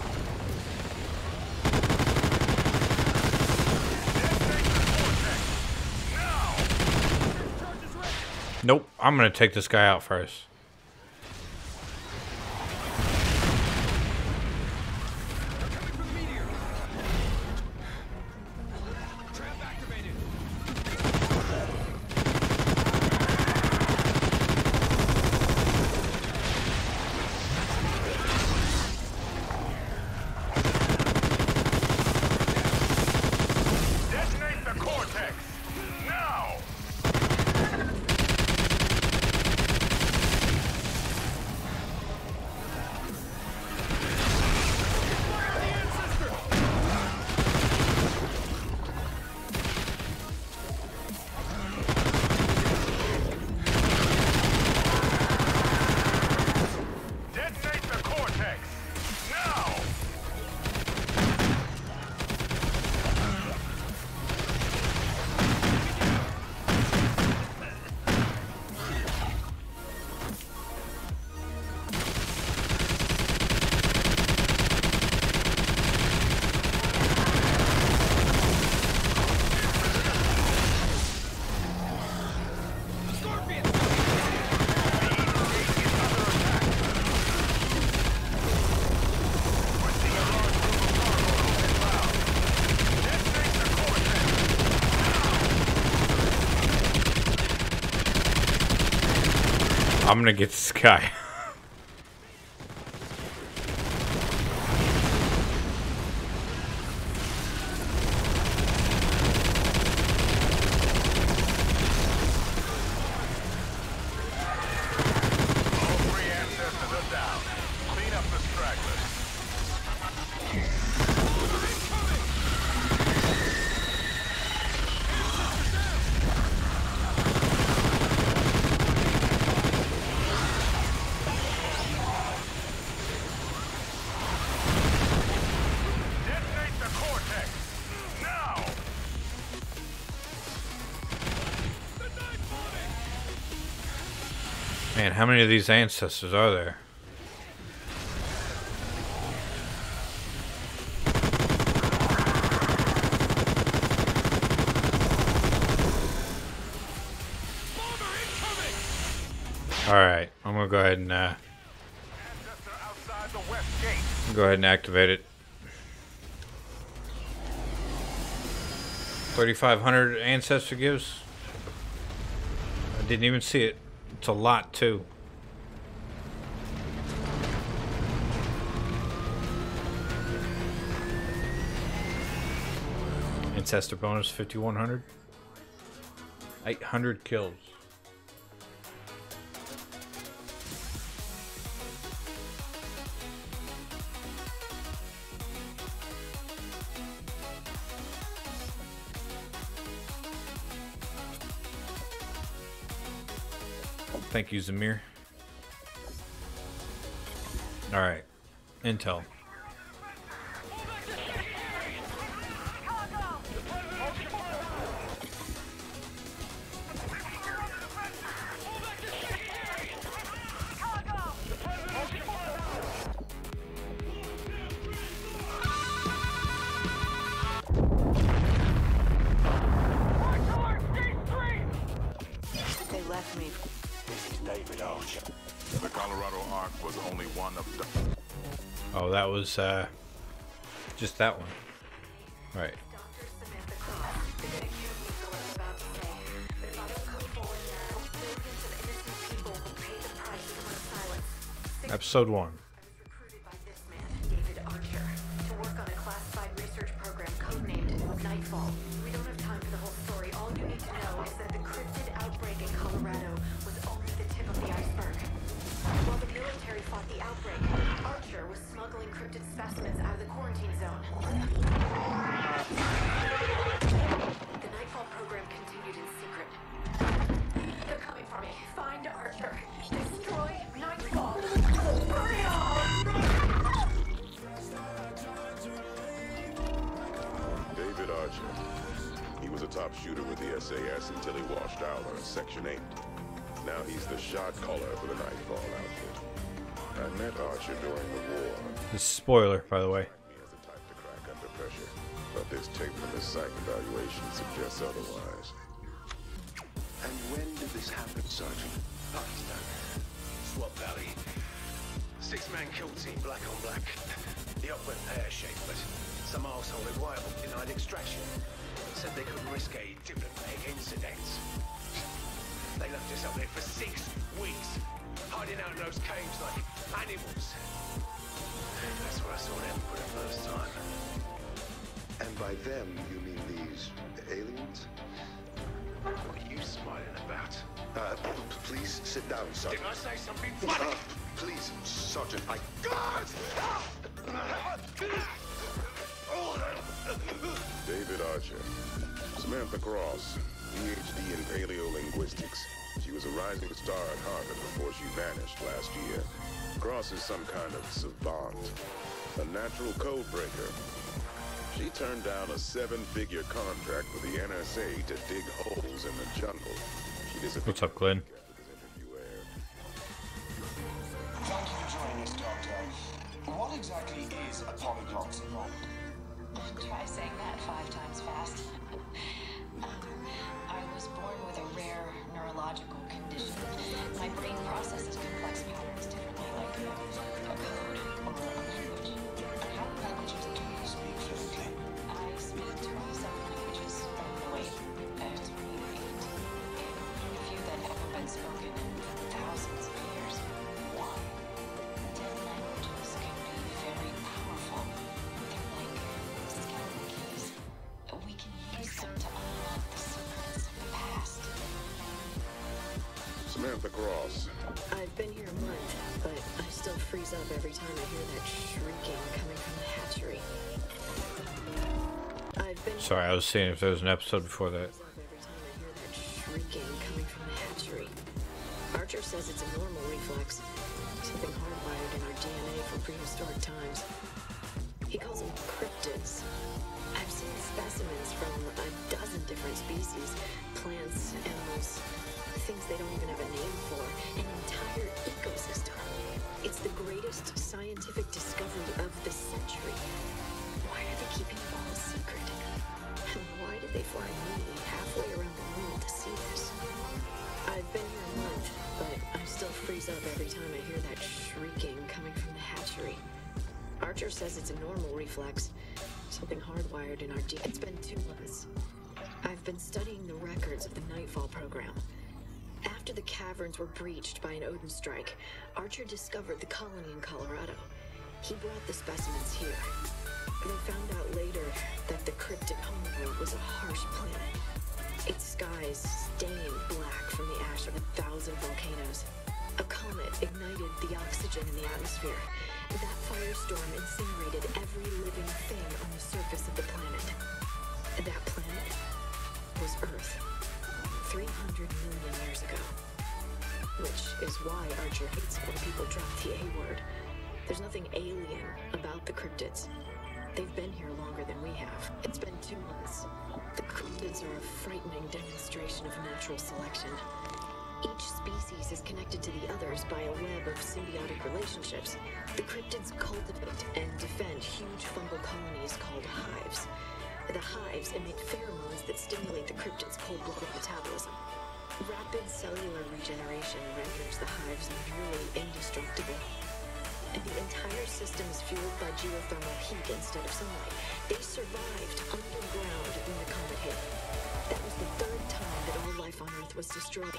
Charge is ready! Nope, I'm gonna take this guy out first. Coming for the meteor! Trap activated! Detonate the Cortex! Now! Fire the ancestor! Detonate the Cortex! Now! Scorpion! I'm gonna get this guy. All three ancestors are down. Clean up the stragglers. Man, how many of these ancestors are there? Alright, I'm gonna go ahead and activate it. 3,500 ancestor gives. I didn't even see it. It's a lot too. Ancestor bonus 5,100. 800 kills. Thank you, Zamir. Alright. Intel. They left me. The Colorado Arc was only one of the... Oh, that was just that one. Right. Episode 1. Recruited by this man, David Archer, to work on a classified research program codenamed Nightfall. We don't have time for the whole story. All you need to know is that the cryptid outbreak in Colorado was only the tip of the iceberg. While the military fought the outbreak, Archer was smuggling cryptid specimens out of the quarantine zone. The Nightfall program continued in secret. They're coming for me. Find Archer. Destroy Nightfall. Hurry on! David Archer. He was a top shooter with the SAS until he washed out on Section 8. Now he's the shot caller for the Nightfall outfit. I met Archer during the war. This is spoiler, by the way. He has the type to crack under pressure, but this tape from his psych evaluation suggests otherwise. And when did this happen, Sergeant? Pakistan. Swap Valley. 6-man kill team, black on black. The op went pear-shaped, but some arsehole in Wyville denied extraction. Said they couldn't risk a diplomatic incident. They left us up here for 6 weeks, hiding out in those caves like animals. That's where I saw them for the first time. And by them, you mean these aliens? What are you smiling about? Please sit down, Sergeant. Didn't I say something funny? Please, Sergeant, David Archer. Samantha Cross, PhD in paleolinguistics. She was a rising star at Harvard before she vanished last year. Cross is some kind of savant, a natural code breaker. She turned down a 7-figure contract with the NSA to dig holes in the jungle. She disappeared. What's up, Glenn? After this interview aired. Thank you for joining us, Doctor. What exactly is a polyglot syndrome? Try saying that 5 times fast. I was born with a rare neurological condition. My brain processes complex patterns differently, like a code or a language. How many languages do you speak fluently? I speak 27 languages. Oh, wait, 28. A few that haven't been spoken in thousands of years. Why? 10 languages can be very powerful. They're like skeleton keys. We can use them to unlock the secrets of the past. Samantha Cross. I've been here a month, but I still freeze up every time I hear that shrieking coming from the hatchery. I've been Sorry, I was seeing if there was an episode before that. every time I hear that shrieking coming from the hatchery. Archer says it's a normal reflex, something hardwired in our DNA from prehistoric times. He calls them cryptids. I've seen specimens from a dozen different species, plants, animals, things they don't even have a name for, an entire ecosystem. It's the greatest scientific discovery of the century. Why are they keeping it all secret? And why did they fly me halfway around the world to see this? I've been here a month, but I still freeze up every time I hear that shrieking coming from the hatchery. Archer says it's a normal reflex, something hardwired in our DNA. It's been 2 months. I've been studying the records of the Nightfall program. After the caverns were breached by an Odin strike, Archer discovered the colony in Colorado. He brought the specimens here. They found out later that the cryptid homeworld was a harsh planet. Its skies stained black from the ash of 1,000 volcanoes. A comet ignited the oxygen in the atmosphere. That firestorm incinerated every living thing on the surface of the planet. That planet was Earth, 300 million years ago. Which is why Archer hates when people drop the A word. There's nothing alien about the cryptids. They've been here longer than we have. It's been 2 months. The cryptids are a frightening demonstration of natural selection. Each species is connected to the others by a web of symbiotic relationships. The cryptids cultivate and defend huge fungal colonies called hives. The hives emit pheromones that stimulate the cryptids' cold-blooded metabolism. Rapid cellular regeneration renders the hives nearly indestructible. And the entire system is fueled by geothermal heat instead of sunlight. They survived underground when the comet hit. That was the 3rd time that all life on Earth was destroyed.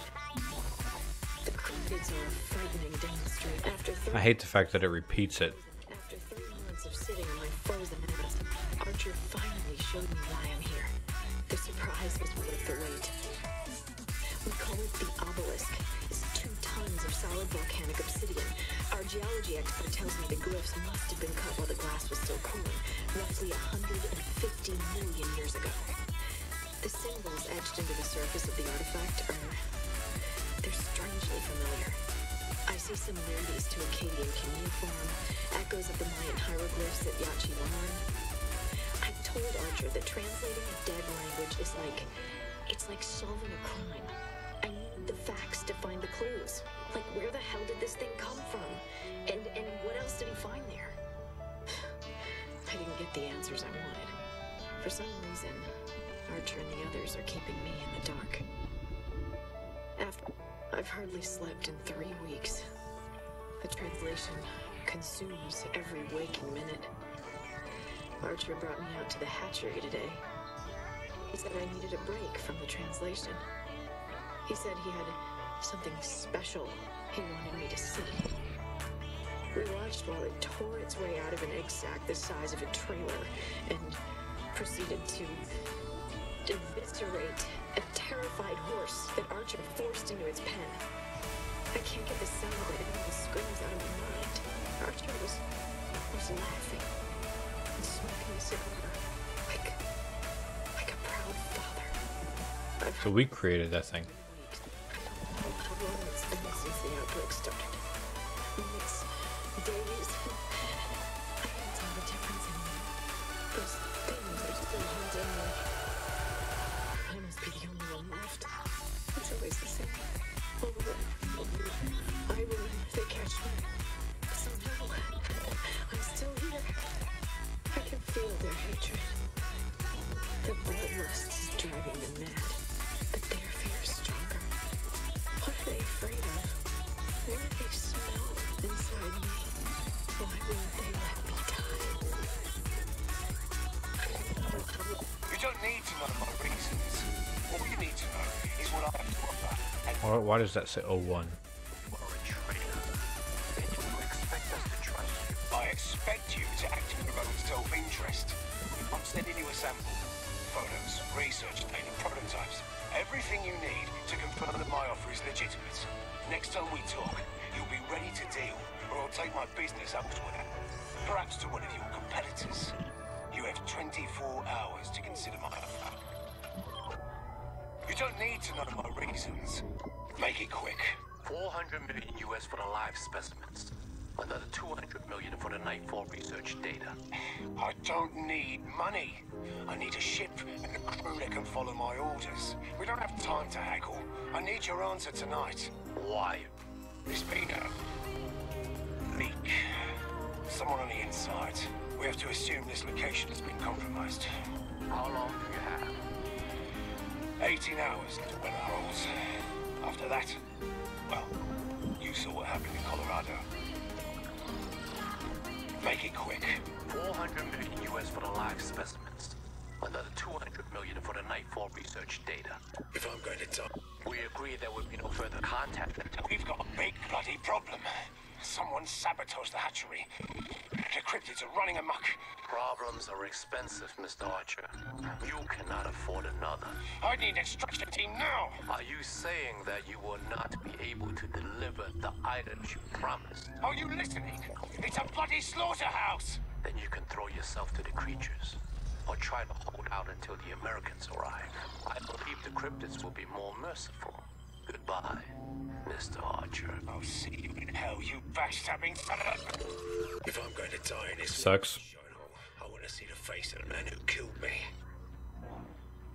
The cryptids are a frightening demonstration. I hate the fact that it repeats it. After 3 months of sitting on my frozen ass, Archer finally showed me why I'm here. The surprise was worth the wait. We call it the obelisk. It's 2 tons of solid volcanic obsidian. Our geology expert tells me the glyphs must have been cut while the glass was still cooling, roughly 150 million years ago. The symbols etched into the surface of the artifact they're strangely familiar. I see similarities to Akkadian cuneiform, echoes of the Mayan hieroglyphs at Yachilan. I've told Archer that translating a dead language is it's like solving a crime. I need the facts to find the clues. Like, where the hell did this thing come from? And what else did he find there? I didn't get the answers I wanted. For some reason, Archer and the others are keeping me in the dark. I've hardly slept in 3 weeks. The translation consumes every waking minute. Archer brought me out to the hatchery today. He said I needed a break from the translation. He said he had something special he wanted me to see. We watched while it tore its way out of an egg sac the size of a trailer and proceeded to eviscerate a terrified horse that Archer forced into its pen. I can't get the sound of it and the screams out of my mind. Archer was laughing and smoking a cigar like a proud father. So we created that thing. How long it's been since the outbreak started? Minutes, days. I can't tell the difference anymore. Those things are still haunting me. I must be the only one left. It's always the same. Over and over. I win, they catch me. Somehow, I'm still here. I can feel their hatred. The bloodlust is driving them mad, but their fear is stronger. What are they afraid of? What do they smell inside me? Why won't they let me die? You don't need to know my reasons. All you need to know is what I have to offer. And Why does that say 01? you are a traitor. And you expect us to trust you. I expect you to act in your own self-interest. I'm sending you a sample. Photos, research data, prototypes. Everything you need to confirm that my offer is legitimate. Next time we talk, you'll be ready to deal, or I'll take my business elsewhere. Perhaps to one of your competitors. You have 24 hours to consider my offer. You don't need to know my reasons. Make it quick. 400 million US for the live specimens. Another 200 million for the Nightfall research data. I don't need money. I need a ship and a crew that can follow my orders. We don't have time to haggle. I need your answer tonight. Why? There's been a leak. Someone on the inside. We have to assume this location has been compromised. How long do you have? 18 hours to weather holes. After that, well, you saw what happened in Colorado. Make it quick. 400 million US for the live specimens. Another 200 million for the Nightfall research data. If I'm going to die, We agreed there would be no further contact until we've got a big bloody problem. Someone sabotaged the hatchery. The cryptids are running amok. Problems are expensive, Mr. Archer. You cannot afford another. I need an extraction team now. Are you saying that you will not be able to deliver the items you promised? Are you listening? It's a bloody slaughterhouse. Then you can throw yourself to the creatures. Or try to hold out until the Americans arrive. I believe the cryptids will be more merciful. Goodbye, Mr. Archer. I'll see you in hell, you backstabbing son of a... If I'm going to die in this... Sucks. I want to see the face of the man who killed me.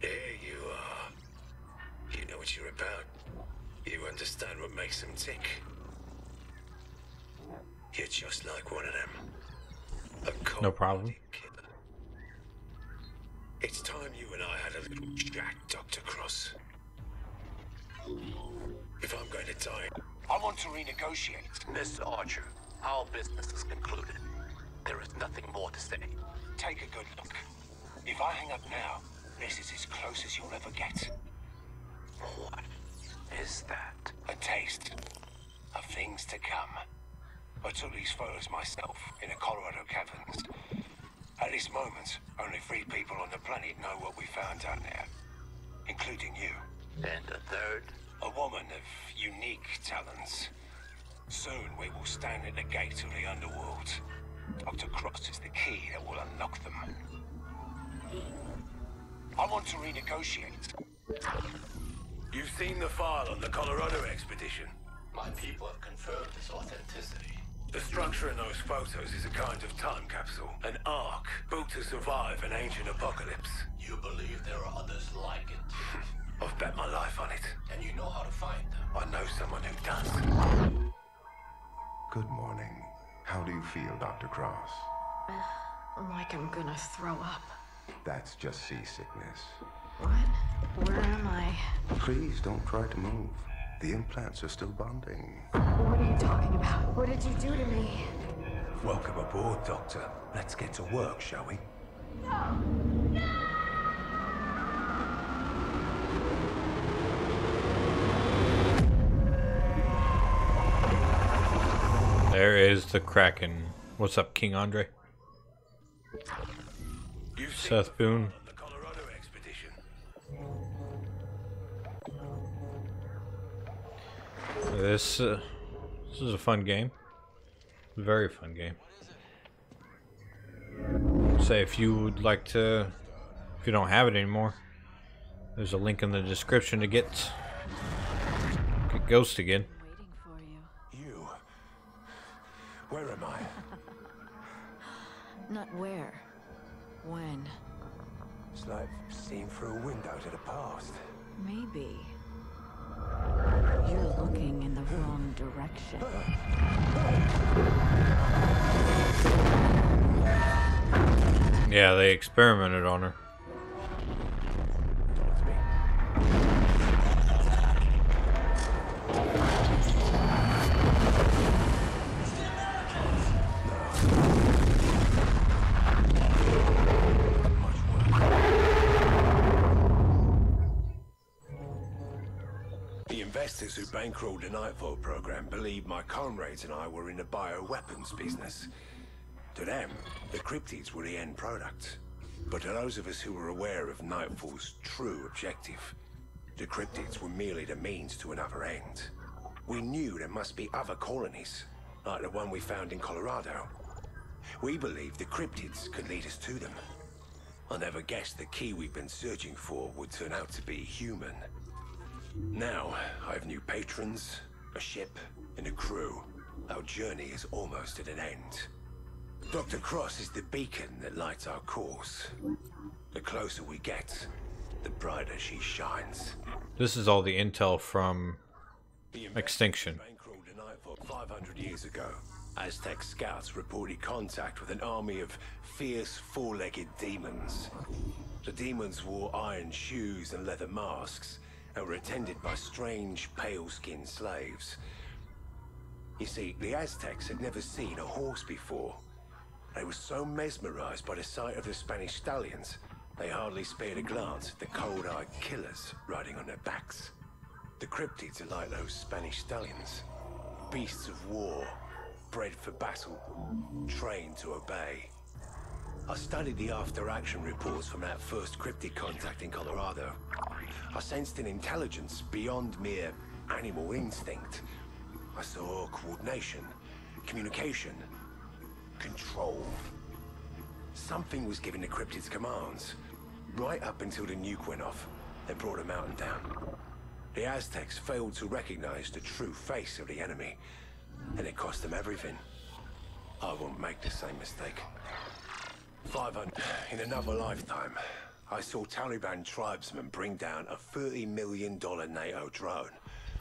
There you are. You know what you're about. You understand what makes them tick. You're just like one of them. A cold No problem. killer. It's time you and I had a little chat, Dr. Cross. If I'm going to die, I want to renegotiate. Mr. Archer, our business is concluded. There is nothing more to say. Take a good look. If I hang up now, this is as close as you'll ever get. What is that? A taste of things to come. I took these photos myself in the Colorado caverns. At this moment, only 3 people on the planet know what we found down there, including you. And a third? A woman of unique talents. Soon we will stand at the gate of the underworld. Dr. Cross is the key that will unlock them. I want to renegotiate. You've seen the file on the Colorado expedition. My people have confirmed its authenticity. The structure in those photos is a kind of time capsule, an ark built to survive an ancient apocalypse. You believe there are others like it? I've bet my life on it. And you know how to find them? I know someone who does. Good morning. How do you feel, Dr. Cross? Like I'm gonna throw up. That's just seasickness. What? Where am I? Please don't try to move. The implants are still bonding. What are you talking about? What did you do to me? Welcome aboard, Doctor. Let's get to work, shall we? There is the Kraken. What's up, King Andre? Seth Boone. The Colorado expedition. This is a fun game. Very fun game. Say if you would like to, if you don't have it anymore, there's a link in the description to get Ghost again. Waiting for you. You. Where am I? Not where. When. It's like seeing through a window to the past. Maybe. You're looking in the wrong direction. Yeah, they experimented on her. The investors who bankrolled the Nightfall program believed my comrades and I were in the bioweapons business. To them, the cryptids were the end product. But to those of us who were aware of Nightfall's true objective, the cryptids were merely the means to another end. We knew there must be other colonies, like the one we found in Colorado. We believed the cryptids could lead us to them. I never guessed the key we've been searching for would turn out to be human. Now, I have new patrons, a ship, and a crew. Our journey is almost at an end. Dr. Cross is the beacon that lights our course. The closer we get, the brighter she shines. This is all the intel from Extinction. 500 years ago, Aztec scouts reported contact with an army of fierce four-legged demons. The demons wore iron shoes and leather masks and were attended by strange, pale-skinned slaves. You see, the Aztecs had never seen a horse before. They were so mesmerized by the sight of the Spanish stallions, they hardly spared a glance at the cold-eyed killers riding on their backs. The cryptids are like those Spanish stallions. Beasts of war, bred for battle, trained to obey. I studied the after-action reports from that first cryptid contact in Colorado. I sensed an intelligence beyond mere animal instinct. I saw coordination, communication, control. Something was giving the cryptids commands, right up until the nuke went off and brought a mountain down. The Aztecs failed to recognize the true face of the enemy, and it cost them everything. I won't make the same mistake. 500. In another lifetime, I saw Taliban tribesmen bring down a $30 million NATO drone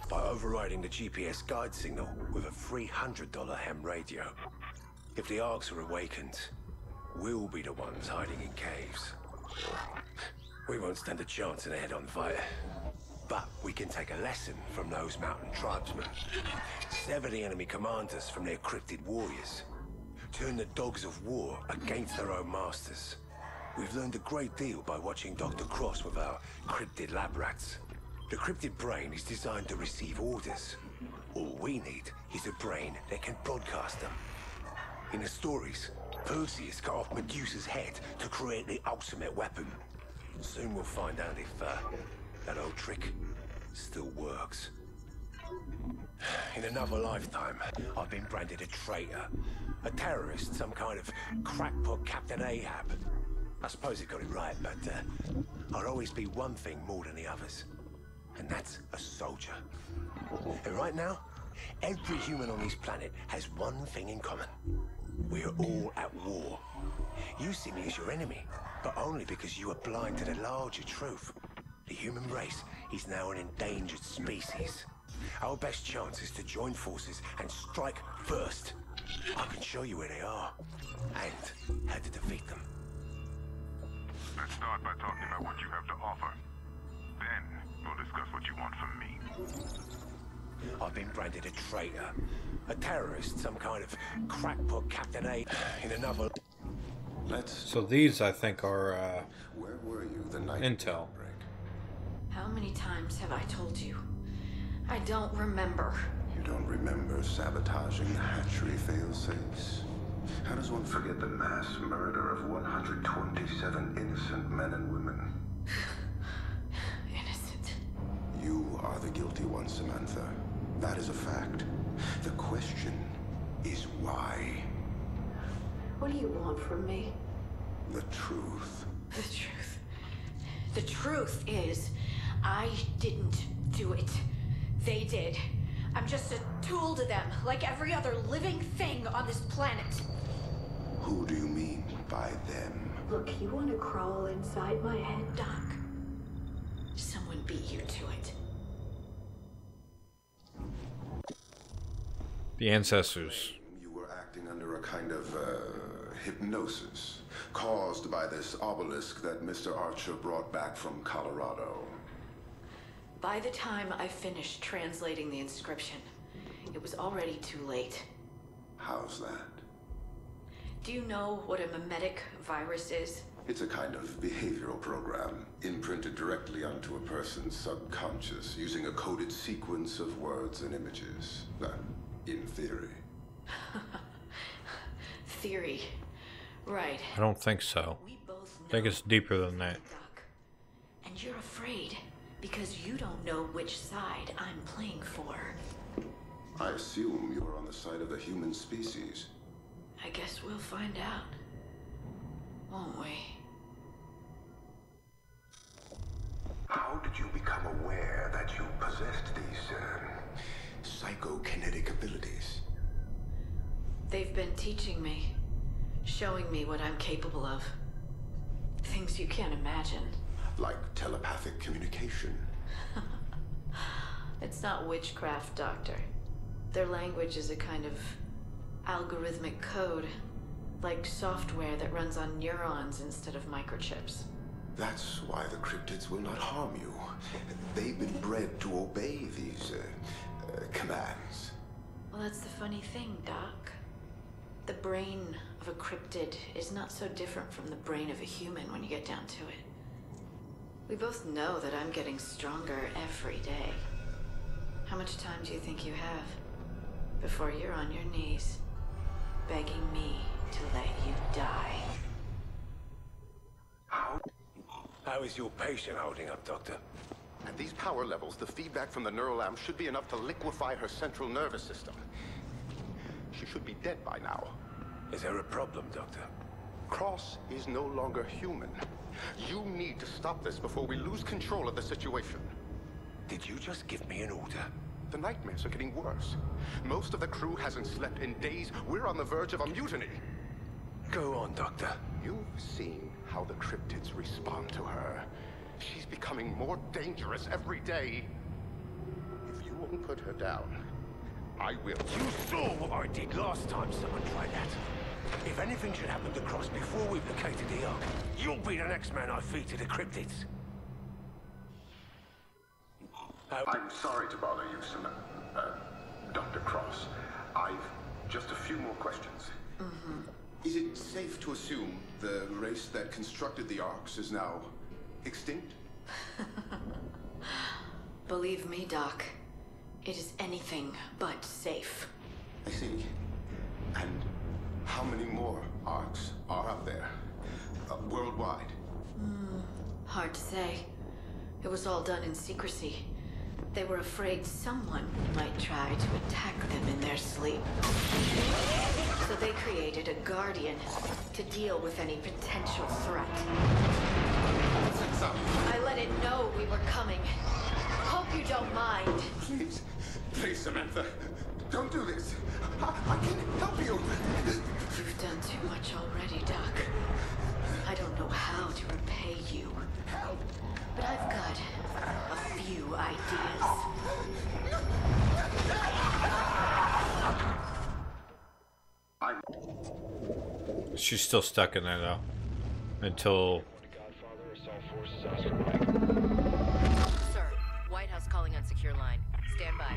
by overriding the GPS guide signal with a $300 ham radio. If the Arks are awakened, we'll be the ones hiding in caves. We won't stand a chance in a head-on fight. But we can take a lesson from those mountain tribesmen. Sever the enemy commanders from their cryptid warriors. Turn the dogs of war against their own masters. We've learned a great deal by watching Dr. Cross with our cryptid lab rats. The cryptid brain is designed to receive orders. All we need is a brain that can broadcast them. In the stories, Perseus cut off Medusa's head to create the ultimate weapon. Soon we'll find out if that old trick still works. In another lifetime, I've been branded a traitor, a terrorist, some kind of crackpot Captain Ahab. I suppose he got it right, but I'll always be one thing more than the others, and that's a soldier. And right now, every human on this planet has one thing in common. We're all at war. You see me as your enemy, but only because you are blind to the larger truth. The human race is now an endangered species. Our best chance is to join forces and strike first. I can show you where they are, and how to defeat them. Let's start by talking about what you have to offer. Then, we'll discuss what you want from me. I've been branded a traitor, a terrorist, some kind of crackpot Captain A in another... So these, I think, are where were you the night intel. How many times have I told you? I don't remember. You don't remember sabotaging the hatchery failsafes? How does one forget the mass murder of 127 innocent men and women? Innocent. You are the guilty one, Samantha. That is a fact. The question is why? What do you want from me? The truth. The truth. The truth is, I didn't do it. They did. I'm just a tool to them, like every other living thing on this planet. Who do you mean by them? Look, you want to crawl inside my head, Doc? Someone beat you to it. The ancestors. You were acting under a kind of hypnosis caused by this obelisk that Mr. Archer brought back from Colorado. By the time I finished translating the inscription, it was already too late. How's that? Do you know what a mimetic virus is? It's a kind of behavioral program imprinted directly onto a person's subconscious using a coded sequence of words and images. In theory. Theory. Right. I don't think so. We both I think it's deeper than that. Doc. And you're afraid because you don't know which side I'm playing for. I assume you're on the side of the human species. I guess we'll find out. Won't we? How did you become aware that you possessed these psychokinetic abilities? They've been teaching me. showing me what I'm capable of. Things you can't imagine. Like telepathic communication. It's not witchcraft, Doctor. Their language is a kind of algorithmic code, like software that runs on neurons instead of microchips. That's why the cryptids will not harm you. They've been bred to obey these commands. Well, that's the funny thing, Doc. The brain of a cryptid is not so different from the brain of a human when you get down to it. We both know that I'm getting stronger every day. How much time do you think you have before you're on your knees, begging me to let you die? How is your patient holding up, Doctor? At these power levels, the feedback from the neural lamp should be enough to liquefy her central nervous system. She should be dead by now. Is there a problem, Doctor? Cross is no longer human. You need to stop this before we lose control of the situation. Did you just give me an order? The nightmares are getting worse. Most of the crew hasn't slept in days. We're on the verge of a mutiny. Go on, Doctor. You've seen how the cryptids respond to her. She's becoming more dangerous every day. If you won't put her down, I will. You saw what I did last time someone tried that. If anything should happen to Cross before we've located the Ark, you'll be the next man I feed to the cryptids. I'm sorry to bother you, Dr. Cross. I've just a few more questions. Is it safe to assume the race that constructed the Arks is now extinct? Believe me, Doc, it is anything but safe. I see. And how many more Arks are out there? Worldwide? Hard to say. It was all done in secrecy. They were afraid someone might try to attack them in their sleep. So they created a guardian to deal with any potential threat. I let it know we were coming. Hope you don't mind. Please, please, Samantha, don't do this. I can help you. You've done too much already, Doc. I don't know how to repay you. But I've got a few ideas. She's still stuck in there though. Until Sir, White House calling on secure line. Stand by.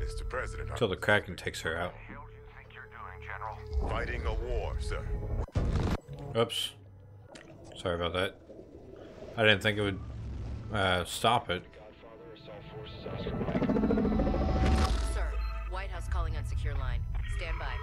Mr. President, until the Kraken takes her out. what the hell do you think you're doing, General? Fighting a war, sir. Oops. Sorry about that. I didn't think it would stop it. Sir, White House calling on secure line. Stand by.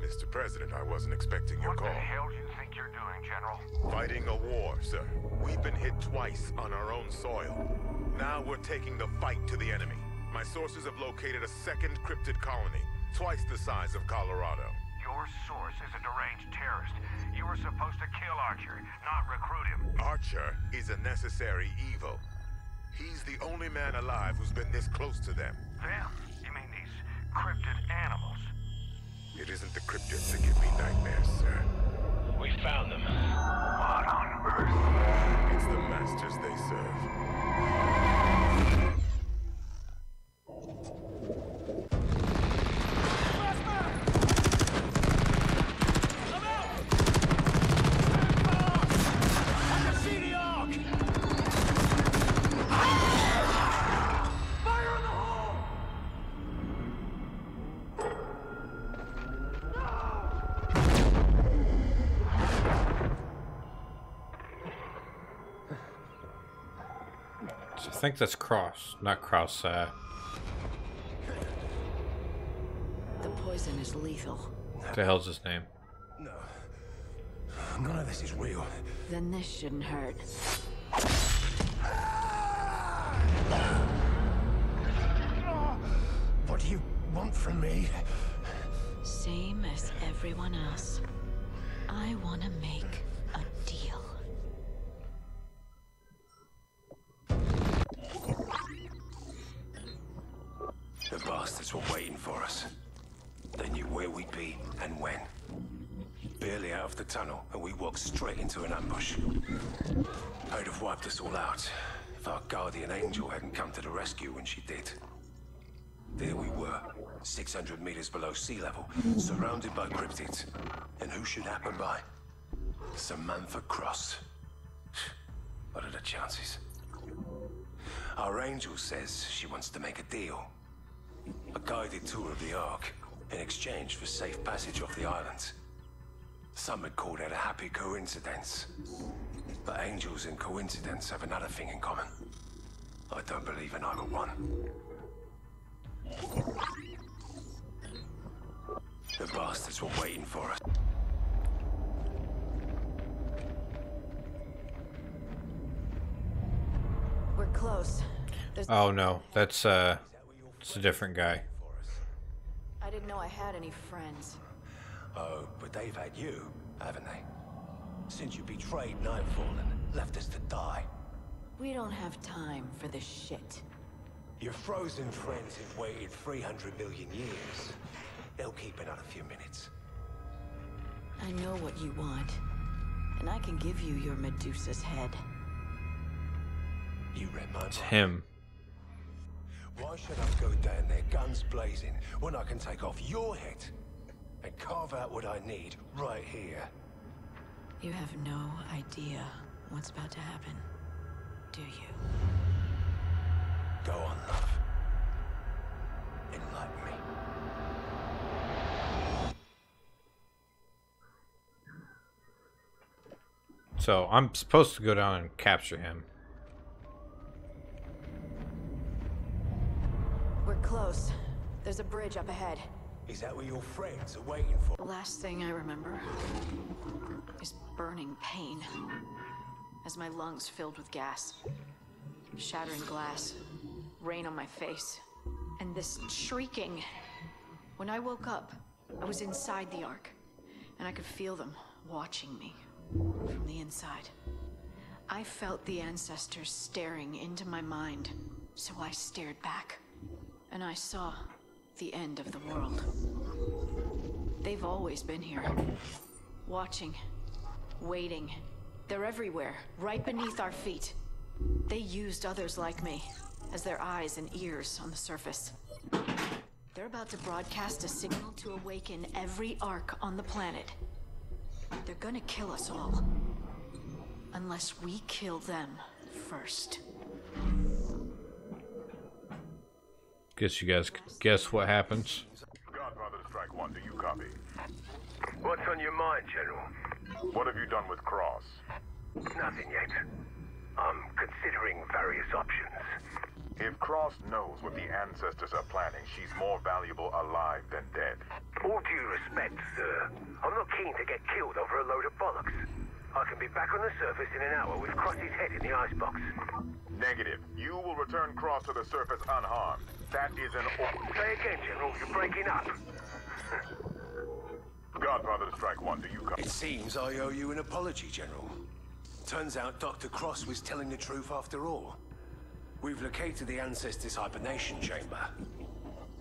Mr. President, I wasn't expecting your call. What the hell do you think you're doing, General? Fighting a war, sir. We've been hit twice on our own soil. Now we're taking the fight to the enemy. My sources have located a second cryptid colony, twice the size of Colorado. Your source is a deranged terrorist. You were supposed to kill Archer, not recruit him. Archer is a necessary evil. He's the only man alive who's been this close to them. Them? You mean these cryptid animals? It isn't the cryptids that give me nightmares, sir. We found them. What on earth? It's the masters they serve. I think that's Cross, not Cross. The poison is lethal. What the hell's his name? No. None of this is real. Then this shouldn't hurt. What do you want from me? Same as everyone else. I want to make a deal. The bastards were waiting for us. They knew where we'd be and when. off the tunnel and we walked straight into an ambush. I'd have wiped us all out if our guardian angel hadn't come to the rescue when she did. There we were, 600 meters below sea level, surrounded by cryptids. And who should happen by? Samantha Cross. What are the chances? Our angel says she wants to make a deal. A guided tour of the Ark in exchange for safe passage off the island. Some would call that a happy coincidence. But angels and coincidence have another thing in common. I don't believe in either one. The bastards were waiting for us. We're close. Oh no, it's a different guy. I didn't know I had any friends. Oh, but they've had you, haven't they? Since you betrayed Nightfall and left us to die. We don't have time for this shit. Your frozen friends have waited 300 million years. They'll keep another few minutes. I know what you want, and I can give you your Medusa's head. You read my mind. It's him. Why should I go down there guns blazing when I can take off your head and carve out what I need right here? You have no idea what's about to happen, do you? Go on, love. Enlighten me. So I'm supposed to go down and capture him. We're close. There's a bridge up ahead. Is that what your friends are waiting for? The last thing I remember is burning pain as my lungs filled with gas, shattering glass, rain on my face, and this shrieking. When I woke up, I was inside the Ark, and I could feel them watching me from the inside. I felt the ancestors staring into my mind, so I stared back, and I saw the end of the world. They've always been here, watching, waiting. They're everywhere, right beneath our feet. They used others like me as their eyes and ears on the surface. They're about to broadcast a signal to awaken every Ark on the planet. They're gonna kill us all, unless we kill them first. Guess you guys could guess what happens. Godfather to Strike One, do you copy? What's on your mind, General? What have you done with Cross? Nothing yet. I'm considering various options. If Cross knows what the ancestors are planning, she's more valuable alive than dead. All due respect, sir, I'm not keen to get killed over a load of bollocks. I can be back on the surface in an hour with Cross's head in the icebox. Negative. You will return Cross to the surface unharmed. That is an order. Say again, General, you're breaking up. Godfather to Strike One, do you copy? It seems I owe you an apology, General. Turns out Dr. Cross was telling the truth after all. We've located the ancestors' hibernation chamber.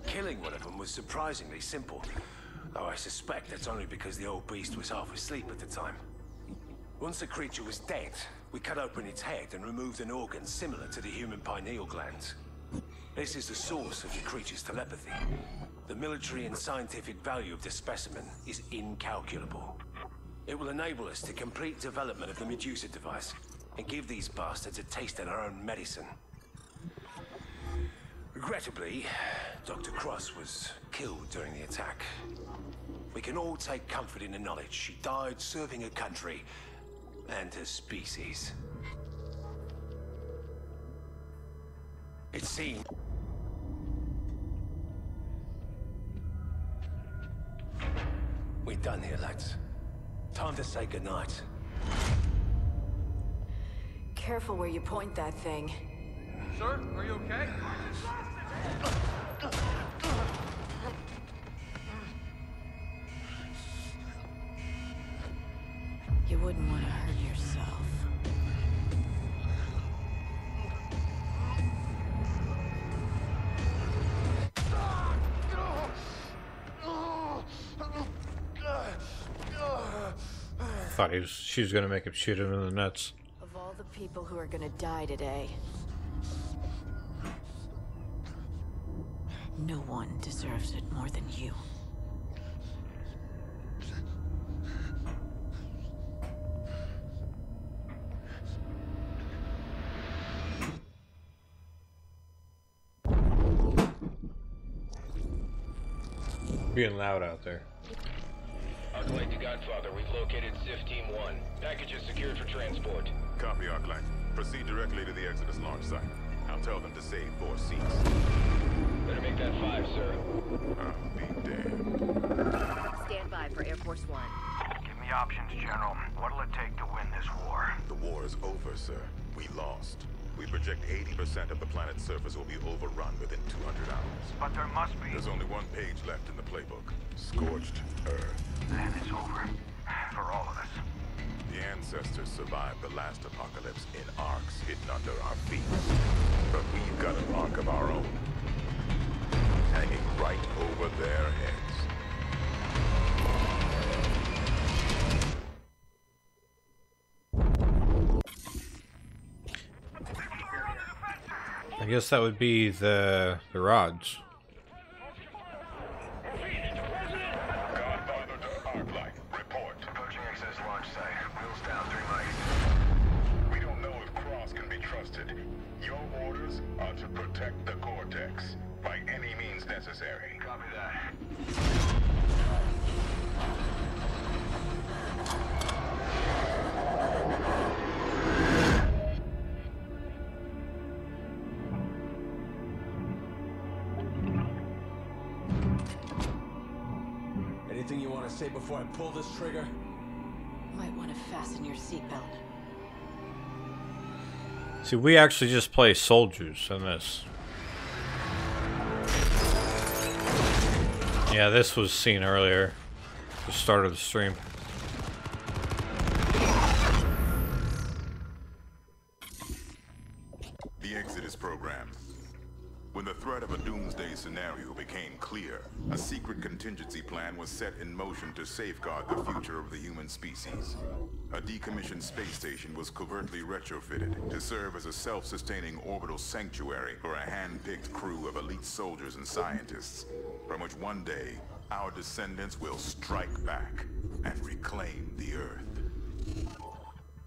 Killing one of them was surprisingly simple, though I suspect that's only because the old beast was half asleep at the time. Once the creature was dead, we cut open its head and removed an organ similar to the human pineal gland. This is the source of the creature's telepathy. The military and scientific value of the specimen is incalculable. It will enable us to complete development of the Medusa device and give these bastards a taste of our own medicine. Regrettably, Dr. Cross was killed during the attack. We can all take comfort in the knowledge she died serving her country and her species. It seemed... We're done here, lads. Time to say goodnight. Careful where you point that thing. Sir, are you okay? You wouldn't want to hurt yourself. thought she was gonna make him shoot him in the nuts. Of all the people who are gonna die today, no one deserves it more than you. Being loud out there. Arclight to Godfather, we've located Civ Team 1. Package is secured for transport. Copy, Arclight. Proceed directly to the Exodus launch site. I'll tell them to save 4 seats. Better make that 5, sir. I'll be damned. Stand by for Air Force One. Give me options, General. What'll it take to win this war? The war is over, sir. We lost. We project 80% of the planet's surface will be overrun within 200 hours. But there must be... There's only one page left in the playbook. Scorched Earth. Then it's over. For all of us. The ancestors survived the last apocalypse in arcs hidden under our feet. But we've got an arc of our own. Hanging right over their heads. I guess that would be the rods. Godfather to Arclight. Report. Approaching Exodus launch site. Wheels down 3 mics. We don't know if Cross can be trusted. Your orders are to protect the Cortex by any means necessary. Copy that. Anything you want to say before I pull this trigger? Might want to fasten your seatbelt. See, we actually just play soldiers in this. Yeah, this was seen earlier. The start of the stream. The Exodus program. When the threat of a doomsday scenario became clear, a secret contingency plan was set in motion to safeguard the future of the human species. A decommissioned space station was covertly retrofitted to serve as a self-sustaining orbital sanctuary for a hand-picked crew of elite soldiers and scientists, from which one day our descendants will strike back and reclaim the Earth.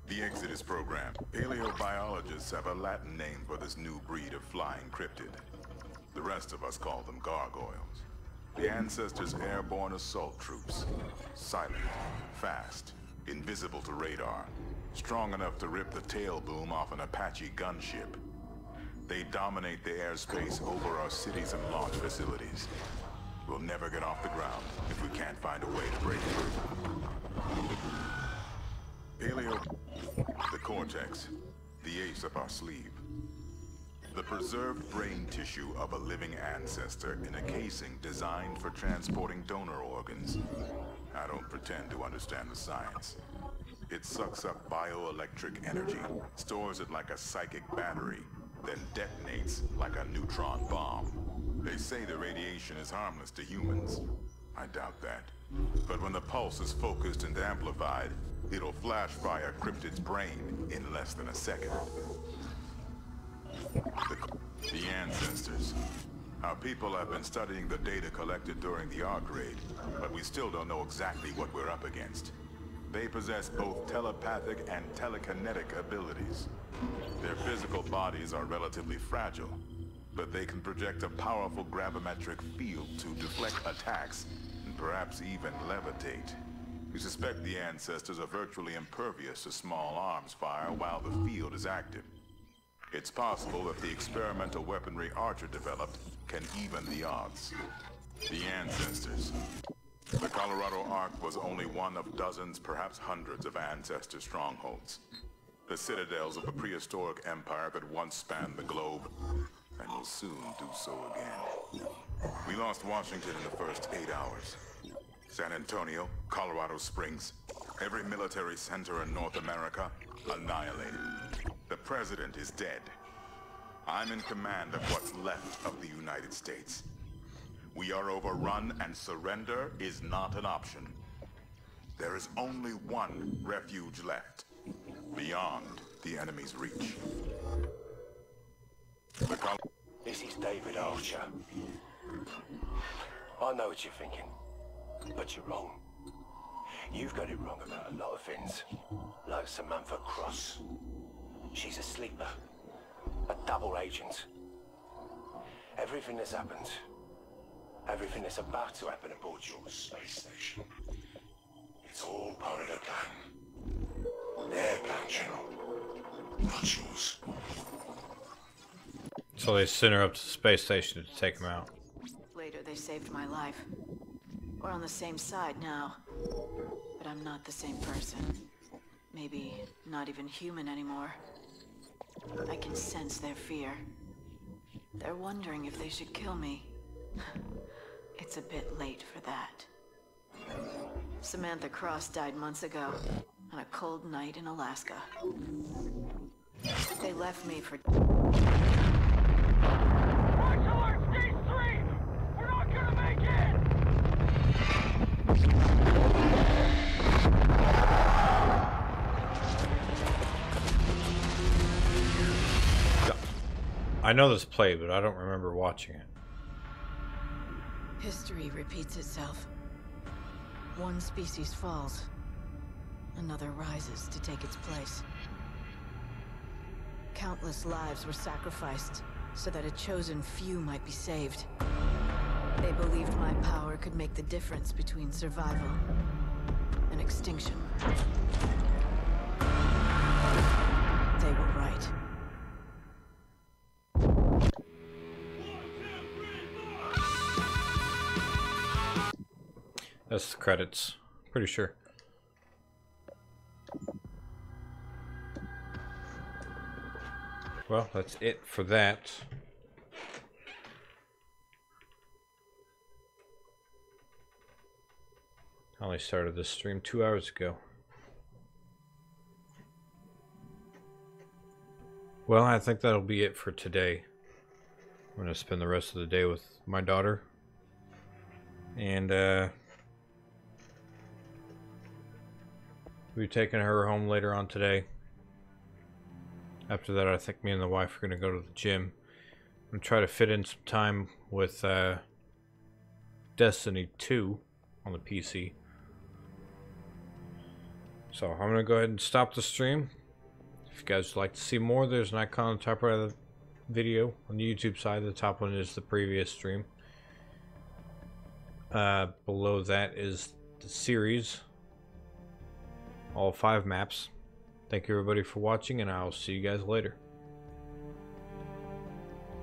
The Exodus program. Paleobiologists have a Latin name for this new breed of flying cryptid. The rest of us call them gargoyles. The ancestors' airborne assault troops. Silent, fast, invisible to radar, strong enough to rip the tail boom off an Apache gunship. They dominate the airspace over our cities and launch facilities. We'll never get off the ground if we can't find a way to break through. The Cortex, the ace up our sleeve. The preserved brain tissue of a living ancestor in a casing designed for transporting donor organs. I don't pretend to understand the science. It sucks up bioelectric energy, stores it like a psychic battery, then detonates like a neutron bomb. They say the radiation is harmless to humans. I doubt that. But when the pulse is focused and amplified, it'll flash by a cryptid's brain in less than a second. The ancestors. Our people have been studying the data collected during the Ark raid, but we still don't know exactly what we're up against. They possess both telepathic and telekinetic abilities. Their physical bodies are relatively fragile, but they can project a powerful gravimetric field to deflect attacks and perhaps even levitate. We suspect the ancestors are virtually impervious to small arms fire while the field is active. It's possible that the experimental weaponry Archer developed can even the odds. The ancestors. The Colorado Ark was only one of dozens, perhaps hundreds of ancestor strongholds. The citadels of a prehistoric empire that once spanned the globe, and will soon do so again. We lost Washington in the first 8 hours. San Antonio, Colorado Springs, every military center in North America, annihilated. The president is dead. I'm in command of what's left of the United States. We are overrun and surrender is not an option. there is only one refuge left, beyond the enemy's reach. This is David Archer. I know what you're thinking, but you're wrong. You've got it wrong about a lot of things, like Samantha Cross. She's a sleeper, a double agent. Everything that's happened, everything that's about to happen aboard your space station, it's all part of the plan. Their plan, General, not yours. So they sent her up to the space station to take him out. Later, they saved my life. We're on the same side now. But I'm not the same person. Maybe not even human anymore. I can sense their fear. They're wondering if they should kill me. It's a bit late for that. Samantha Cross died months ago, on a cold night in Alaska. They left me for... I know this play, but I don't remember watching it. History repeats itself. One species falls, another rises to take its place. Countless lives were sacrificed so that a chosen few might be saved. They believed my power could make the difference between survival and extinction. They were right. That's the credits. Pretty sure. Well, that's it for that. I only started this stream 2 hours ago. Well, I think that'll be it for today. I'm gonna spend the rest of the day with my daughter. And, we'll be taking her home later on today. After that, I think me and the wife are going to go to the gym. I'm going to try to fit in some time with Destiny 2 on the PC. So I'm going to go ahead and stop the stream. If you guys would like to see more, there's an icon on the top right of the video. On the YouTube side, the top one is the previous stream. Below that is the series. All 5 maps. Thank you everybody for watching, and I'll see you guys later.